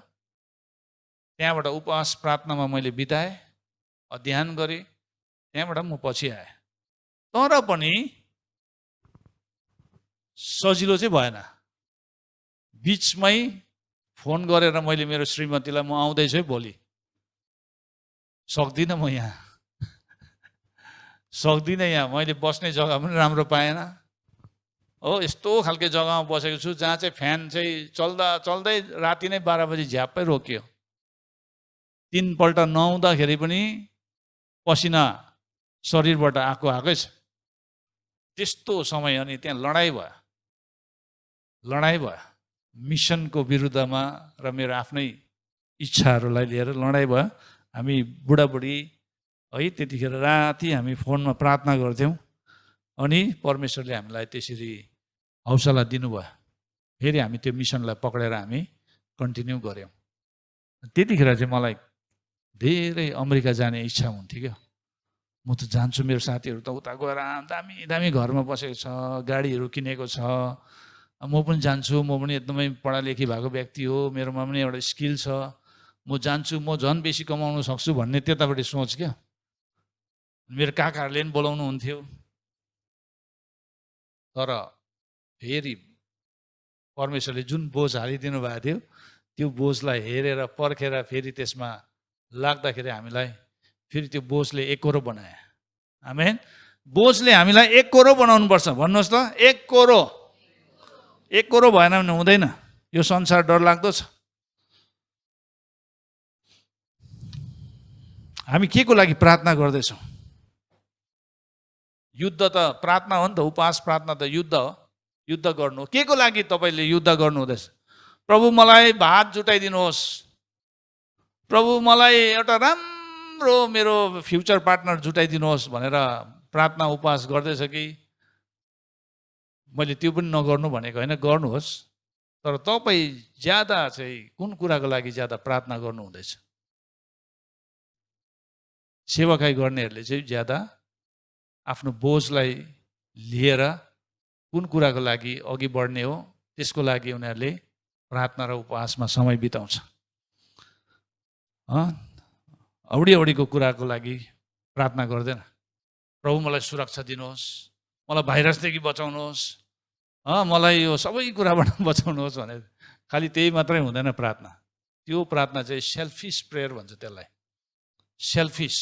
त्यहाँबाट उपवास प्रार्थनामा मैले बिताएँ, अध्ययन गरेँ, त्यहाँबाट म पछि आएँ। तर पनि सजिलो चाहिँ भएन। बिचमै फोन गरेर मैले मेरो श्रीमतीलाई म आउँदैछु है भोलि, सक्दिनँ म यहाँ, सक्दिनँ यहाँ, मैले बस्ने जग्गा पनि राम्रो पाएन हो, यस्तो खालके जग्गामा बसेको छु जहाँ चाहिँ फ्यान चाहिँ चल्दै राति नै 12 बजी झ्याप्पै रोक्यो। 3 पल्ट नुहाउँदाखेरि पनि पसिना शरीरबाट आएकै छ। त्यस्तो समय अनि त्यहाँ लडाइँ भयो मिसनको विरुद्धमा र मेरो आफ्नै इच्छाहरूलाई लिएर लडाइँ भयो। हामी बुढाबुढी है त्यतिखेर राति हामी फोनमा प्रार्थना गर्थ्यौँ अनि परमेश्वरले हामीलाई त्यसरी हौसला दिनुभयो। फेरि हामी त्यो मिसनलाई पक्रेर हामी कन्टिन्यू गऱ्यौँ। त्यतिखेर चाहिँ मलाई धेरै अमेरिका जाने इच्छा हुन्थ्यो क्या। म त जान्छु, मेरो साथीहरू त उता गएर दामी दामी घरमा बसेको छ, गाडीहरू किनेको छ, म पनि जान्छु, म पनि एकदमै पढालेखी भएको व्यक्ति हो, मेरोमा पनि एउटा स्किल छ, म जान्छु, म झन् बेसी कमाउन सक्छु भन्ने त्यतापट्टि सोच क्या। मेरो काकाहरूले पनि बोलाउनु हुन्थ्यो। तर फेरि परमेश्वरले जुन बोझ हालिदिनु भएको थियो त्यो बोझलाई हेरेर पर्खेर फेरि त्यसमा लाग्दाखेरि हामीलाई फेरि त्यो बोझले एकोरो बनाए। आमेन। बोझले हामीलाई एकोरो बनाउनु पर्छ। भन्नुहोस् त, एकोरो भएन भने हुँदैन। यो संसार डरलाग्दो छ। हामी के को लागि प्रार्थना गर्दैछौँ? युद्ध त प्रार्थना हो नि त, उपवास प्रार्थना त युद्ध हो। युद्ध गर्नु के को लागि तपाईँले युद्ध गर्नु हुँदैछ? प्रभु मलाई भात जुटाइदिनुहोस्, प्रभु मलाई एउटा राम्रो मेरो फ्युचर पार्टनर जुटाइदिनुहोस् भनेर प्रार्थना उपवास गर्दैछ कि? मैले त्यो पनि नगर्नु भनेको होइन, गर्नुहोस्। तर तपाईँ ज्यादा चाहिँ कुन कुराको लागि ज्यादा प्रार्थना गर्नु हुँदैछ? सेवाकाई गर्नेहरूले चाहिँ ज्यादा आफ्नो बोझलाई लिएर कुन कुराको लागि अघि बढ्ने हो त्यसको लागि उनीहरूले प्रार्थना र उपवासमा समय बिताउँछ। औडीको कुराको लागि प्रार्थना गर्दैन। प्रभु मलाई सुरक्षा दिनुहोस्, मलाई भाइरसदेखि बचाउनुहोस्, मलाई यो सबै कुराबाट बचाउनुहोस् भनेर खालि त्यही मात्रै हुँदैन प्रार्थना। त्यो प्रार्थना चाहिँ सेल्फिस प्रेयर भन्छ त्यसलाई। सेल्फिस,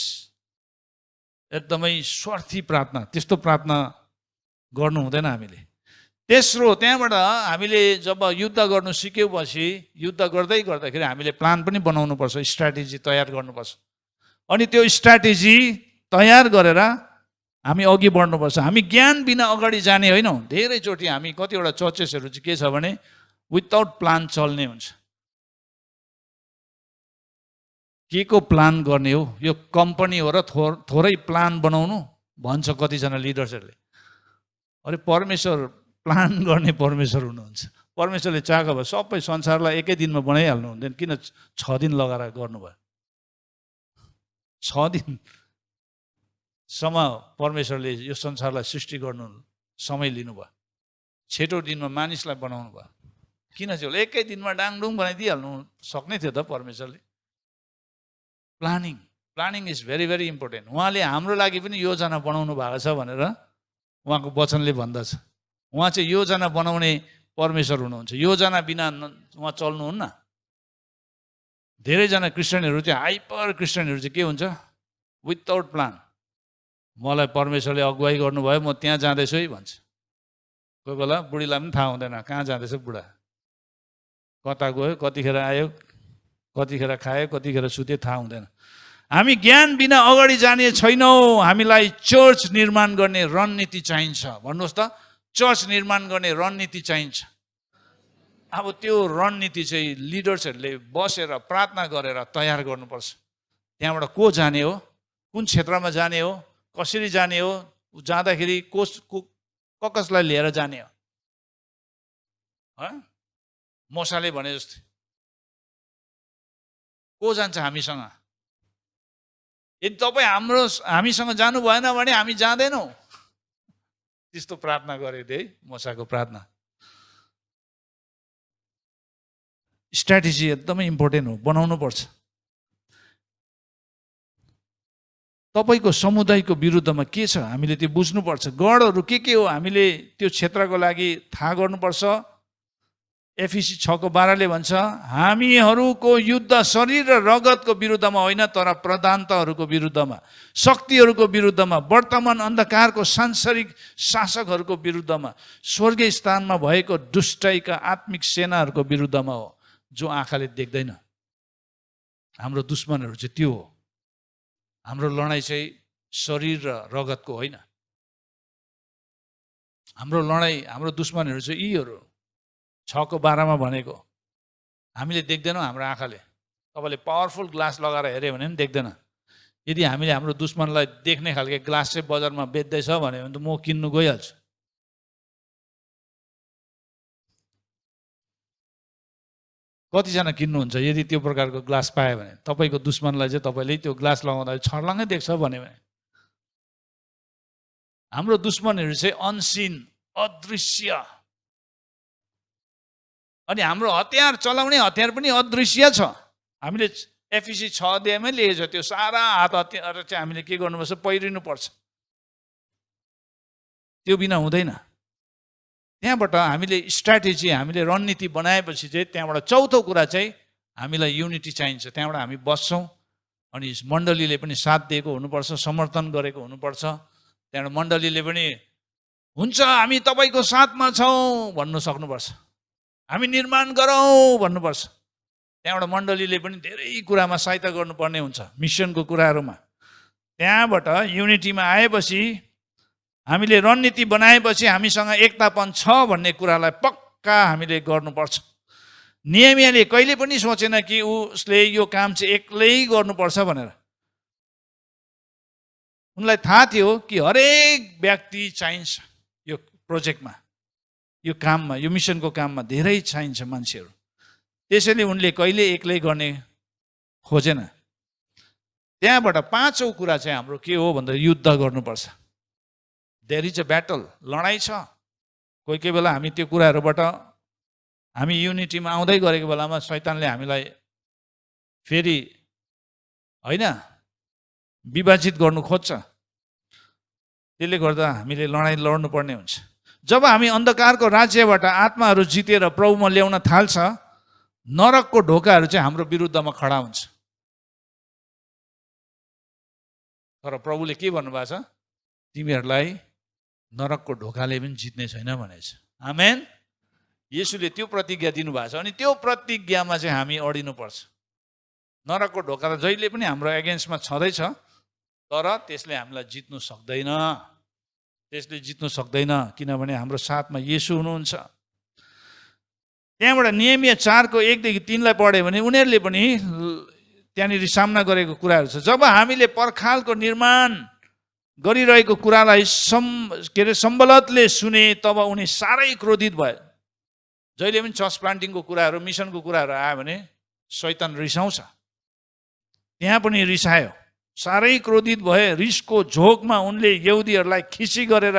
एकदमै स्वार्थी प्रार्थना। त्यस्तो प्रार्थना गर्नु हुँदैन हामीले। तेस्रो, त्यहाँबाट हामीले जब युद्ध गर्नु सिकेपछि युद्ध गर्दाखेरि हामीले प्लान पनि बनाउनुपर्छ, स्ट्राटेजी तयार गर्नुपर्छ। अनि त्यो स्ट्राटेजी तयार गरेर हामी अघि बढ्नुपर्छ। हामी ज्ञान बिना अगाडि जाने होइनौँ। धेरैचोटि हामी कतिवटा चर्चेसहरू चाहिँ के छ भने विदाउट प्लान चल्ने हुन्छ। के को प्लान गर्ने हो? यो कम्पनी हो र थोरै प्लान बनाउनु भन्छ कतिजना लिडर्सहरूले। अरे परमेश्वर प्लान गर्ने परमेश्वर हुनुहुन्छ। परमेश्वरले चाहेको भए सबै संसारलाई एकै दिनमा बनाइहाल्नु हुँदैन। किन 6 दिन लगाएर गर्नुभयो? 6 दिनसम्म परमेश्वरले यो संसारलाई सृष्टि गर्नु समय लिनुभयो। छिटो दिनमा मानिसलाई बनाउनु भयो। किन चाहिँ एकै दिनमा डाङडुङ बनाइदिइहाल्नु सक्ने थियो त परमेश्वरले। Planning is very very important. उहाँले हाम्रो लागि पनि योजना बनाउनु भएको छ भनेर उहाँको वचनले भन्दछ। उहाँ चाहिँ योजना बनाउने परमेश्वर हुनुहुन्छ। योजना बिना उहाँ चल्नुहुन्न। धेरैजना क्रिस्चियनहरू चाहिँ हाइपर क्रिस्चियनहरू चाहिँ के हुन्छ? Without plan. मलाई परमेश्वरले अगुवाई गर्नुभयो, म त्यहाँ जाँदैछु है भन्छ। कोही बेला बुढीलाई पनि थाहा हुँदैन कहाँ जाँदैछ बुढा, कता गयो, कतिखेर आयो, कतिखेर खायो, कतिखेर सुत्यो, थाहा हुँदैन। हामी ज्ञान बिना अगाडि जाने छैनौँ। हामीलाई चर्च निर्माण गर्ने रणनीति चाहिन्छ। भन्नुहोस् त, चर्च निर्माण गर्ने रणनीति चाहिन्छ। अब त्यो रणनीति चाहिँ लिडर्सहरूले बसेर प्रार्थना गरेर तयार गर्नुपर्छ। त्यहाँबाट को जाने हो, कुन क्षेत्रमा जाने हो, कसरी जाने हो, जाँदाखेरि कसलाई लिएर जाने हो। मोसाले भने जस्तो को जान्छ हामीसँग? यदि तपाईँ हामीसँग जानु भएन भने हामी जाँदैनौँ। त्यस्तो प्रार्थना गरेको थिएँ है, मोसाको प्रार्थना। स्ट्राटेजी एकदमै इम्पोर्टेन्ट हो, बनाउनु पर्छ। तपाईँको समुदायको विरुद्धमा के छ हामीले त्यो बुझ्नुपर्छ। गढहरू के हो हामीले त्यो क्षेत्रको लागि थाहा गर्नुपर्छ। एफिसी 6:12 भन्छ, हामीहरूको युद्ध शरीर र रगतको विरुद्धमा होइन, तर प्रधानताहरूको विरुद्धमा, शक्तिहरूको विरुद्धमा, वर्तमान अन्धकारको सांसारिक शासकहरूको विरुद्धमा, स्वर्गीय स्थानमा भएको दुष्टाइका आत्मिक सेनाहरूको विरुद्धमा हो, जो आँखाले देख्दैन। हाम्रो दुश्मनहरू चाहिँ त्यो हो। हाम्रो लडाइँ चाहिँ शरीर र रगतको होइन। हाम्रो लडाइँ, हाम्रो दुश्मनहरू चाहिँ यीहरू 6:12 भनेको हामीले देख्दैनौँ हाम्रो आँखाले। तपाईँले पावरफुल ग्लास लगाएर हेऱ्यो भने पनि देख्दैन। यदि हामीले हाम्रो दुश्मनलाई देख्ने खालको ग्लास चाहिँ बजारमा बेच्दैछ भने त म किन्नु गइहाल्छु। कतिजना किन्नुहुन्छ यदि त्यो प्रकारको ग्लास पायो भने? तपाईँको दुश्मनलाई चाहिँ तपाईँले त्यो ग्लास लगाउँदा छर्लङ्गै देख्छ भन्यो भने। हाम्रो दुश्मनहरू चाहिँ अनसिन, अदृश्य, अनि हाम्रो हतियार, चलाउने हतियार पनि अदृश्य छ। हामीले एफिसी 6 अध्यायमै लेखेको छ, त्यो सारा हात हतियार चाहिँ हामीले के गर्नुपर्छ? पहिरिनुपर्छ। त्यो बिना हुँदैन। त्यहाँबाट हामीले स्ट्राटेजी, हामीले रणनीति बनाएपछि चाहिँ त्यहाँबाट चौथो कुरा चाहिँ हामीलाई युनिटी चाहिन्छ। त्यहाँबाट हामी बस्छौँ अनि मण्डलीले पनि साथ दिएको हुनुपर्छ, समर्थन गरेको हुनुपर्छ। त्यहाँबाट मण्डलीले पनि हुन्छ हामी तपाईँको साथमा छौँ भन्नु सक्नुपर्छ। हामी निर्माण गरौँ भन्नुपर्छ। त्यहाँबाट मण्डलीले पनि धेरै कुरामा सहायता गर्नुपर्ने हुन्छ, मिसनको कुराहरूमा। त्यहाँबाट युनिटीमा आएपछि, हामीले रणनीति बनाएपछि हामीसँग एकतापन छ भन्ने कुरालाई पक्का हामीले गर्नुपर्छ। नेहेमियाले कहिले पनि सोचेन कि उसले यो काम चाहिँ एक्लै गर्नुपर्छ भनेर। उनलाई थाहा थियो कि हरेक व्यक्ति चाहिन्छ यो प्रोजेक्टमा, यो काममा, यो मिसनको काममा धेरै चाहिन्छ मान्छेहरू। त्यसैले उनले कहिले एक्लै गर्ने खोजेन। त्यहाँबाट पाँचौँ कुरा चाहिँ हाम्रो के हो भन्दा युद्ध गर्नुपर्छ। देयर इज अ ब्याटल, लडाइँ छ। कोही कोही बेला हामी त्यो कुराहरूबाट हामी युनिटीमा आउँदै गरेको बेलामा शैतानले हामीलाई फेरि होइन विभाजित गर्नु खोज्छ। त्यसले गर्दा हामीले लडाइँ लड्नुपर्ने हुन्छ। जब हामी अन्धकारको राज्यबाट आत्माहरू जितेर प्रभुमा ल्याउन थाल्छ, नरकको ढोकाहरू चाहिँ हाम्रो विरुद्धमा खडा हुन्छ। तर प्रभुले के भन्नुभएको छ? तिमीहरूलाई नरकको ढोकाले पनि जित्ने छैन भनेछ। आमेन। येशूले त्यो प्रतिज्ञा दिनुभएको छ, अनि त्यो प्रतिज्ञामा चाहिँ हामी अडिनुपर्छ। नरकको ढोका त जहिले पनि हाम्रो एगेन्स्टमा छँदैछ, तर त्यसले हामीलाई जित्नु सक्दैन। त्यसले जित्नु सक्दैन, किनभने हाम्रो साथमा येशू हुनुहुन्छ। त्यहाँबाट नेहेमिया 4:1-3 पढ्यो भने उनीहरूले पनि त्यहाँनिर सामना गरेको कुराहरू छ। जब हामीले पर्खालको निर्माण गरिरहेको कुरालाई सम्बलतले सुने, तब उनी साह्रै क्रोधित भए। जहिले पनि चर्च प्लान्टिङको कुराहरू, मिसनको कुराहरू आयो भने शैतान रिसाउँछ। त्यहाँ पनि रिसायो, साह्रै क्रोधित भए। रिसको झोकमा उनले यहुदीहरूलाई खिसी गरेर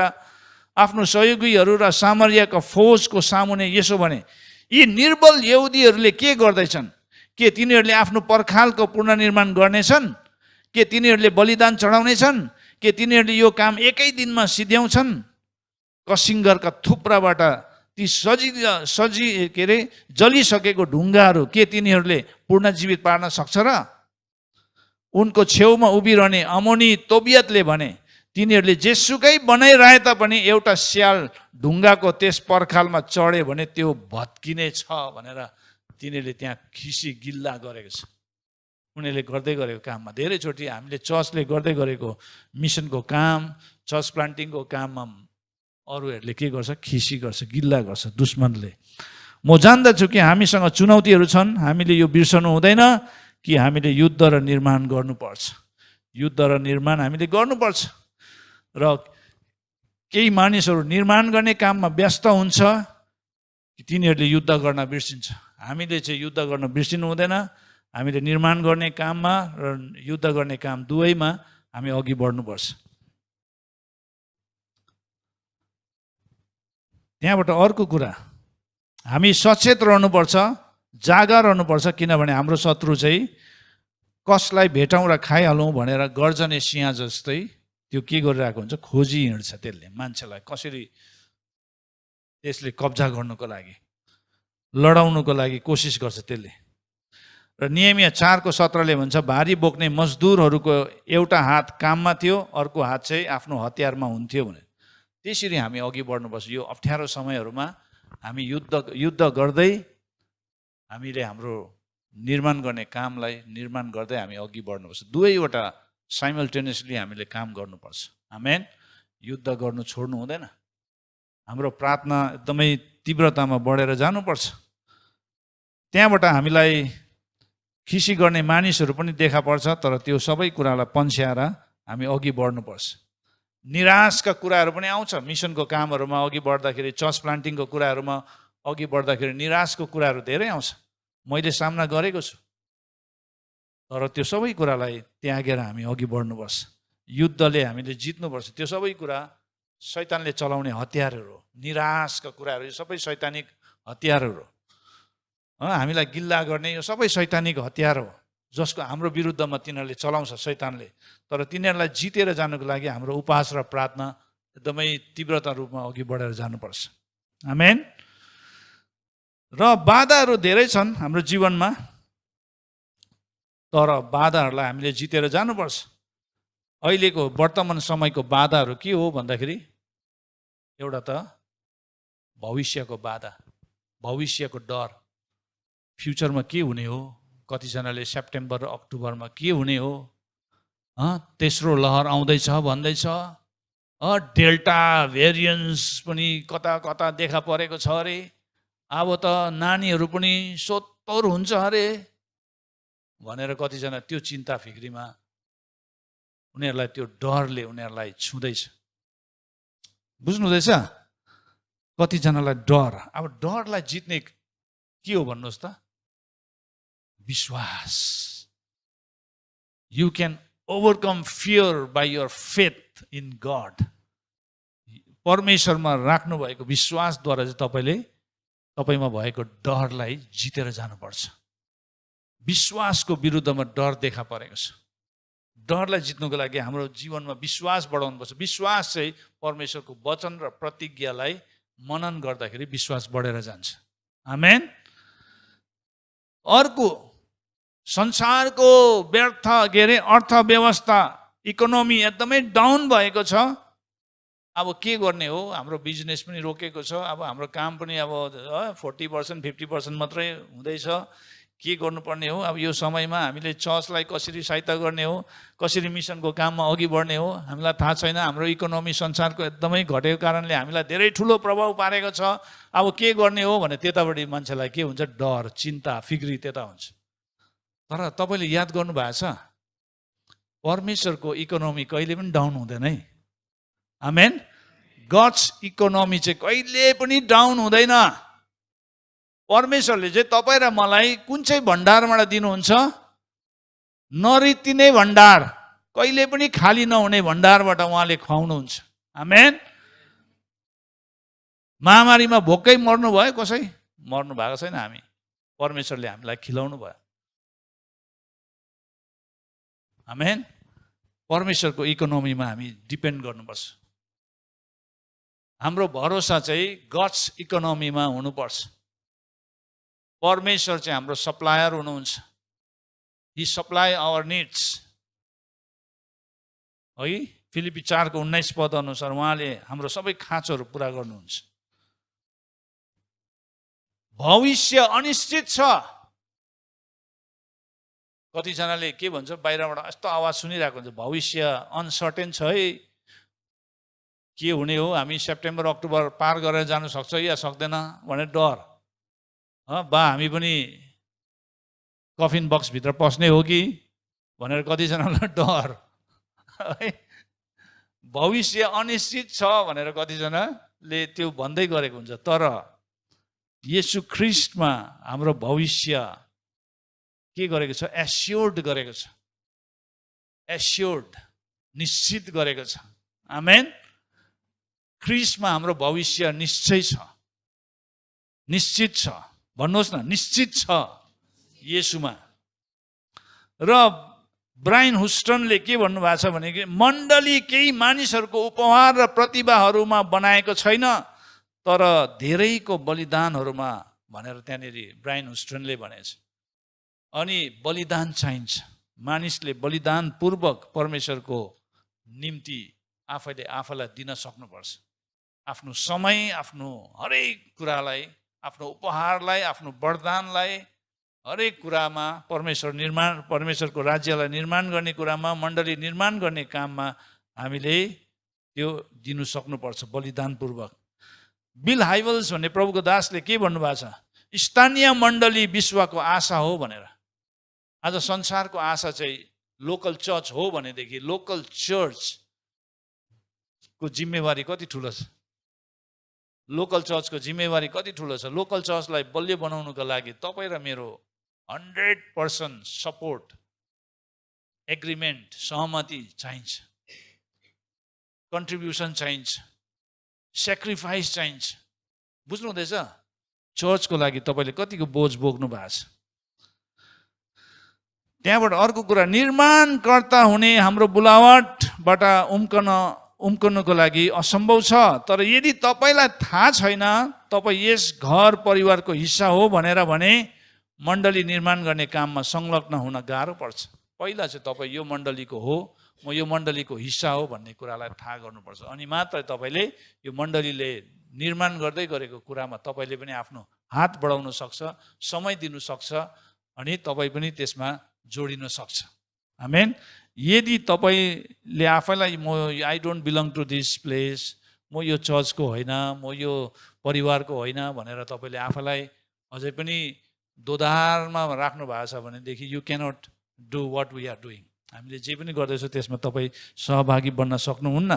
आफ्नो सहयोगीहरू र सामरियाका फौजको सामुने यसो भने, यी निर्बल यहुदीहरूले के गर्दैछन्? के तिनीहरूले आफ्नो पर्खालको पुनर्निर्माण गर्नेछन्? के तिनीहरूले बलिदान चढाउनेछन्? के तिनीहरूले यो काम एकै दिनमा सिद्ध्याउँछन्? कसिङ्गरका थुप्राबाट ती जलिसकेको ढुङ्गाहरू के तिनीहरूले पुनर्जीवित पार्न सक्छ र? उनको छेउमा उभिरहने अमोनी तोबियतले भने, तिनीहरूले जेसुकै बनाइरहे तापनि एउटा स्याल ढुङ्गाको त्यस पर्खालमा चढ्यो भने त्यो भत्किने छ भनेर तिनीहरूले त्यहाँ खिसी गिल्ला गरेको छ। उनीहरूले गर्दै गरेको काममा धेरैचोटि हामीले चर्चले गर्दै गरेको मिसनको काम, चर्च प्लान्टिङको काममा अरूहरूले के गर्छ? खिसी गर्छ, गिल्ला गर्छ दुश्मनले। म जान्दछु कि हामीसँग चुनौतीहरू छन्। हामीले यो बिर्सनु हुँदैन कि हामीले युद्ध र निर्माण गर्नुपर्छ। युद्ध र निर्माण हामीले गर्नुपर्छ। र केही मानिसहरू निर्माण गर्ने काममा व्यस्त हुन्छ, तिनीहरूले युद्ध गर्न बिर्सिन्छ। हामीले चाहिँ युद्ध गर्न बिर्सिनु हुँदैन। हामीले निर्माण गर्ने काममा र युद्ध गर्ने काम दुवैमा हामी अघि बढ्नुपर्छ। त्यहाँबाट अर्को कुरा, हामी सचेत रहनुपर्छ, जागा रहनुपर्छ, किनभने हाम्रो शत्रु चाहिँ कसलाई भेटौँ र खाइहालौँ भनेर गर्जने सिंह जस्तै त्यो के गरिरहेको हुन्छ? खोजी हिँड्छ। त्यसले मान्छेलाई कसरी त्यसले कब्जा गर्नुको लागि, लडाउनुको लागि कोसिस गर्छ त्यसले। र नेहेमिया 4:17 भन्छ, भारी बोक्ने मजदुरहरूको एउटा हात काममा थियो, अर्को हात चाहिँ आफ्नो हतियारमा हुन्थ्यो भने। त्यसरी हामी अघि बढ्नुपर्छ। यो अप्ठ्यारो समयहरूमा हामी युद्ध गर्दै हामीले हाम्रो निर्माण गर्ने कामलाई निर्माण गर्दै हामी अघि बढ्नुपर्छ। दुवैवटा साइमल्टेनियसली हामीले काम गर्नुपर्छ। आमेन। युद्ध गर्नु छोड्नु हुँदैन। हाम्रो प्रार्थना एकदमै तीव्रतामा बढेर जानुपर्छ। त्यहाँबाट हामीलाई खिसी गर्ने मानिसहरू पनि देखा पर्छ, तर त्यो सबै कुरालाई पन्छ्याएर हामी अघि बढ्नुपर्छ। निराशका कुराहरू पनि आउँछ मिसनको कामहरूमा अघि बढ्दाखेरि, चर्च प्लान्टिङको कुराहरूमा अघि बढ्दाखेरि निराशको कुराहरू धेरै आउँछ। मैले सामना गरेको छु। तर त्यो सबै कुरालाई त्यागेर हामी अघि बढ्नुपर्छ। युद्धले हामीले जित्नुपर्छ। त्यो सबै कुरा शैतानले चलाउने हतियारहरू हो। निराशका कुराहरू यो सबै शैतानिक हतियारहरू हो। हामीलाई गिल्ला गर्ने यो सबै शैतानिक हतियार हो, जसको हाम्रो विरुद्धमा तिनीहरूले चलाउँछ शैतानले। तर तिनीहरूलाई जितेर जानुको लागि हाम्रो उपवास र प्रार्थना एकदमै तीव्रता रूपमा अघि बढेर जानुपर्छ। आमेन। र बाधाहरू धेरै छन् हाम्रो जीवनमा, तर बाधाहरूलाई हामीले जितेर जानुपर्छ। अहिलेको वर्तमान समयको बाधाहरू के हो भन्दाखेरि, एउटा त भविष्यको बाधा, भविष्यको डर, फ्युचरमा के हुने हो। कतिजनाले सेप्टेम्बर अक्टोबरमा के हुने हो, तेस्रो लहर आउँदैछ भन्दैछ, डेल्टा भेरिएन्स पनि कता कता देखा परेको छ अरे, अब त नानीहरू पनि सोत्तर हुन्छ अरे भनेर कतिजना त्यो चिन्ता फिक्रीमा उनीहरूलाई त्यो डरले उनीहरूलाई छुँदैछ। बुझ्नुहुँदैछ? कतिजनालाई डर। अब डरलाई जित्ने के हो भन्नुहोस् त? विश्वास। You can overcome fear by your faith in God. परमेश्वरमा राख्नु भएको विश्वासद्वारा चाहिँ तपाईँमा भएको डरलाई जितेर जानुपर्छ। विश्वासको विरुद्धमा डर देखा परेको छ। डरलाई जित्नुको लागि हाम्रो जीवनमा विश्वास बढाउनुपर्छ। विश्वास चाहिँ परमेश्वरको वचन र प्रतिज्ञालाई मनन गर्दाखेरि विश्वास बढेर जान्छ। आमेन। अर्को, संसारको व्यर्थ अर्थव्यवस्था, इकोनोमी एकदमै डाउन भएको छ। अब के गर्ने हो? हाम्रो बिजनेस पनि रोकेको छ। अब हाम्रो काम पनि अब 40% 50% मात्रै हुँदैछ। के गर्नुपर्ने हो? अब यो समयमा हामीले चर्चलाई कसरी सहायता गर्ने हो, कसरी मिसनको काममा अघि बढ्ने हो, हामीलाई थाहा छैन। हाम्रो इकोनोमी संसारको एकदमै घटेको कारणले हामीलाई धेरै ठुलो प्रभाव पारेको छ। अब के गर्ने हो भने त्यतापट्टि मान्छेलाई के हुन्छ? डर, चिन्ता, फिक्री त्यता हुन्छ। तर तपाईँले याद गर्नुभएको छ, परमेश्वरको इकोनोमी कहिले पनि डाउन हुँदैन है। आमेन। गड्स इकोनोमी चाहिँ कहिले पनि डाउन हुँदैन। परमेश्वरले चाहिँ तपाईँ र मलाई कुन चाहिँ भण्डारबाट दिनुहुन्छ? नरित्तिने भण्डार, कहिले पनि खाली नहुने भण्डारबाट उहाँले खुवाउनुहुन्छ। आमेन। महामारीमा भोकै मर्नु भयो कसै? मर्नु भएको छैन। हामी परमेश्वरले हामीलाई खिलाउनु भयो। आमेन। परमेश्वरको इकोनोमीमा हामी डिपेन्ड गर्नुपर्छ। हाम्रो भरोसा चाहिँ गड्स इकोनोमीमा हुनुपर्छ। परमेश्वर चाहिँ हाम्रो सप्लायर हुनुहुन्छ। हि सप्लाई आवर निड्स है। फिलिपी 4:19 पद अनुसार उहाँले हाम्रो सबै खाँचोहरू पुरा गर्नुहुन्छ। भविष्य अनिश्चित छ। कतिजनाले के भन्छ, बाहिरबाट यस्तो आवाज सुनिरहेको हुन्छ, भविष्य अनसर्टेन छ है, के हुने हो, हामी सेप्टेम्बर अक्टोबर पार गरेर जानु सक्छ या सक्दैन भनेर डर। बा हामी पनि कफिन बक्सभित्र पस्ने हो कि भनेर कतिजनालाई डर है। भविष्य अनिश्चित छ भनेर कतिजनाले त्यो भन्दै गरेको हुन्छ। तर येशू ख्रीष्टमा हाम्रो भविष्य के गरेको छ? एस्योर्ड गरेको छ। एस्योर्ड, निश्चित गरेको छ। आमेन। ख्रीष्टमा हाम्रो भविष्य निश्चय छ, निश्चित छ। भन्नुहोस् न, निश्चित छ येशूमा। र ब्रायन हुस्टनले के भन्नुभएको छ भने, मण्डली केही मानिसहरूको उपहार र प्रतिभाहरूमा बनाएको छैन, तर धेरैको बलिदानहरूमा भनेर त्यहाँनिर ब्रायन हुस्टनले भनेको छ। अनि बलिदान चाहिन्छ। मानिसले बलिदानपूर्वक परमेश्वरको निम्ति आफैलाई दिन सक्नुपर्छ। आफ्नो समय, आफ्नो हरेक कुरालाई, आफ्नो उपहारलाई, आफ्नो वरदानलाई, हरेक कुरामा परमेश्वरको राज्यलाई निर्माण गर्ने कुरामा, मण्डली निर्माण गर्ने काममा हामीले त्यो दिनु सक्नुपर्छ बलिदानपूर्वक। बिल हाइवल्स भन्ने प्रभुको दासले के भन्नुभएको छ, स्थानीय मण्डली विश्वको आशा हो भनेर। आज संसारको आशा चाहिँ लोकल चर्च हो भनेदेखि लोकल चर्चको जिम्मेवारी कति ठुलो छ, लोकल चर्चको जिम्मेवारी कति ठुलो छ। लोकल चर्चलाई बलियो बनाउनुको लागि तपाईँ र मेरो 100% सपोर्ट, एग्रिमेन्ट, सहमति चाहिन्छ, कन्ट्रिब्युसन चाहिन्छ, सेक्रिफाइस चाहिन्छ। बुझ्नु हुँदैछ? चर्चको लागि तपाईँले कतिको बोझ बोक्नु भएको छ। त्यहाँबाट अर्को कुरा, निर्माणकर्ता हुने हाम्रो बुलावटबाट उम्कनुको लागि असम्भव छ। तर यदि तपाईँलाई थाहा छैन तपाईँ यस घर परिवारको हिस्सा हो भनेर भने मण्डली निर्माण गर्ने काममा संलग्न हुन गाह्रो पर्छ। पहिला चाहिँ तपाईँ यो मण्डलीको हो, म यो मण्डलीको हिस्सा हो भन्ने कुरालाई थाहा गर्नुपर्छ। अनि मात्र तपाईँले यो मण्डलीले निर्माण गर्दै गरेको कुरामा तपाईँले पनि आफ्नो हात बढाउन सक्छ, समय दिनु सक्छ, अनि तपाईँ पनि त्यसमा जोडिन सक्छ। आमेन। यदि तपाईँले आफैलाई म I don't belong to this place, म यो चर्चको होइन, म यो परिवारको होइन भनेर तपाईँले आफैलाई अझै पनि दोधारमा राख्नु भएको छ भनेदेखि you cannot do what we are doing. हामीले जे पनि गर्दैछौँ त्यसमा तपाईँ सहभागी बन्न सक्नुहुन्न।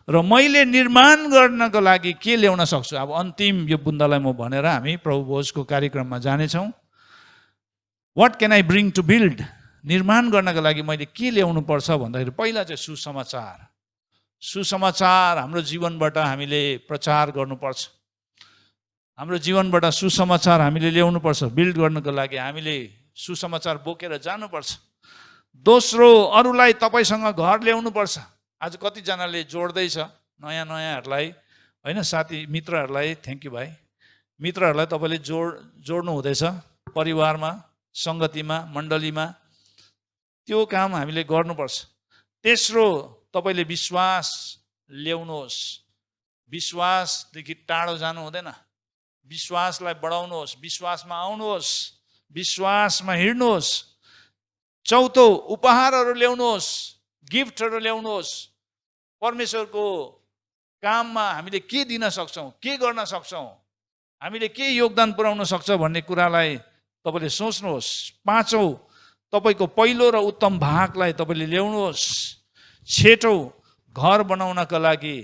र मैले निर्माण गर्नको लागि के ल्याउन सक्छु? अब अन्तिम यो बुन्दालाई म भनेर हामी प्रभु भोजको कार्यक्रममा जानेछौँ। What can I bring to build? निर्माण गर्नको लागि मैले के ल्याउनु पर्छ भन्दाखेरि पहिला चाहिँ सुसमाचार। सुसमाचार हाम्रो जीवनबाट हामीले प्रचार गर्नुपर्छ। हाम्रो जीवनबाट सुसमाचार हामीले ल्याउनुपर्छ। बिल्ड गर्नको लागि हामीले सुसमाचार बोकेर जानुपर्छ। दोस्रो, अरूलाई तपाईँसँग घर ल्याउनुपर्छ। आज कतिजनाले जोड्दैछ नयाँ नयाँहरूलाई, होइन, साथी मित्रहरूलाई। थ्याङ्क यू भाइ। मित्रहरूलाई तपाईँले जोड्नु हुँदैछ परिवारमा, सङ्गतिमा, मण्डलीमा। त्यो काम हामीले गर्नुपर्छ। तेस्रो, तपाईँले विश्वास ल्याउनुहोस्। विश्वासदेखि टाढो जानु हुँदैन। विश्वासलाई बढाउनुहोस्, विश्वासमा आउनुहोस्, विश्वासमा हिँड्नुहोस्। चौथो, उपहारहरू ल्याउनुहोस्, गिफ्टहरू ल्याउनुहोस्। परमेश्वरको काममा हामीले के दिन सक्छौँ, के गर्न सक्छौँ, हामीले के योगदान पुर्याउन सक्छ भन्ने कुरालाई तपाईँले सोच्नुहोस्। पाँचौँ, तपाईँको पहिलो र उत्तम भागलाई तपाईँले ल्याउनुहोस्। छठौँ, घर बनाउनका लागि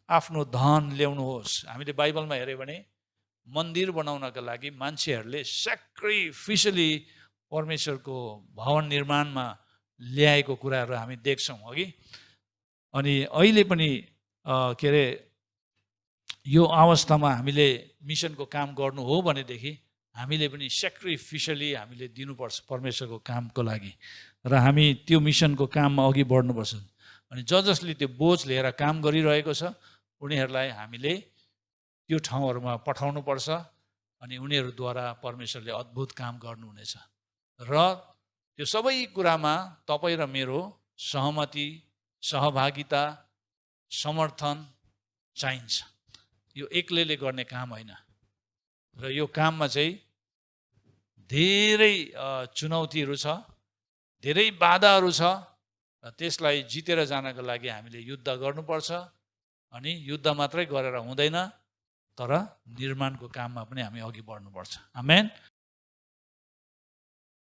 आफ्नो धन ल्याउनुहोस्। हामीले बाइबलमा हेऱ्यो भने मन्दिर बनाउनका लागि मान्छेहरूले सेक्रिफिसियली परमेश्वरको भवन निर्माणमा ल्याएको कुराहरू हामी देख्छौँ अघि। अनि अहिले पनि के अरे यो अवस्थामा हामीले मिसनको काम गर्नु हो भनेदेखि हामीले पनि सेक्रिफिसियली हामीले दिनुपर्छ परमेश्वरको कामको लागि, र हामी त्यो मिसनको काममा अघि बढ्नुपर्छ। अनि जसले त्यो बोझ लिएर काम गरिरहेको छ उनीहरूलाई हामीले त्यो ठाउँहरूमा पठाउनुपर्छ। अनि उनीहरूद्वारा परमेश्वरले अद्भुत काम गर्नुहुनेछ। र त्यो सबै कुरामा तपाईँ र मेरो सहमति, सहभागिता, समर्थन चाहिन्छ। यो एक्लैले गर्ने काम होइन। र यो काममा चाहिँ धेरै चुनौतीहरू छ, धेरै बाधाहरू छ। र त्यसलाई जितेर जानको लागि हामीले युद्ध गर्नुपर्छ। अनि युद्ध मात्रै गरेर हुँदैन, तर निर्माणको काममा पनि हामी अघि बढ्नुपर्छ। आमेन।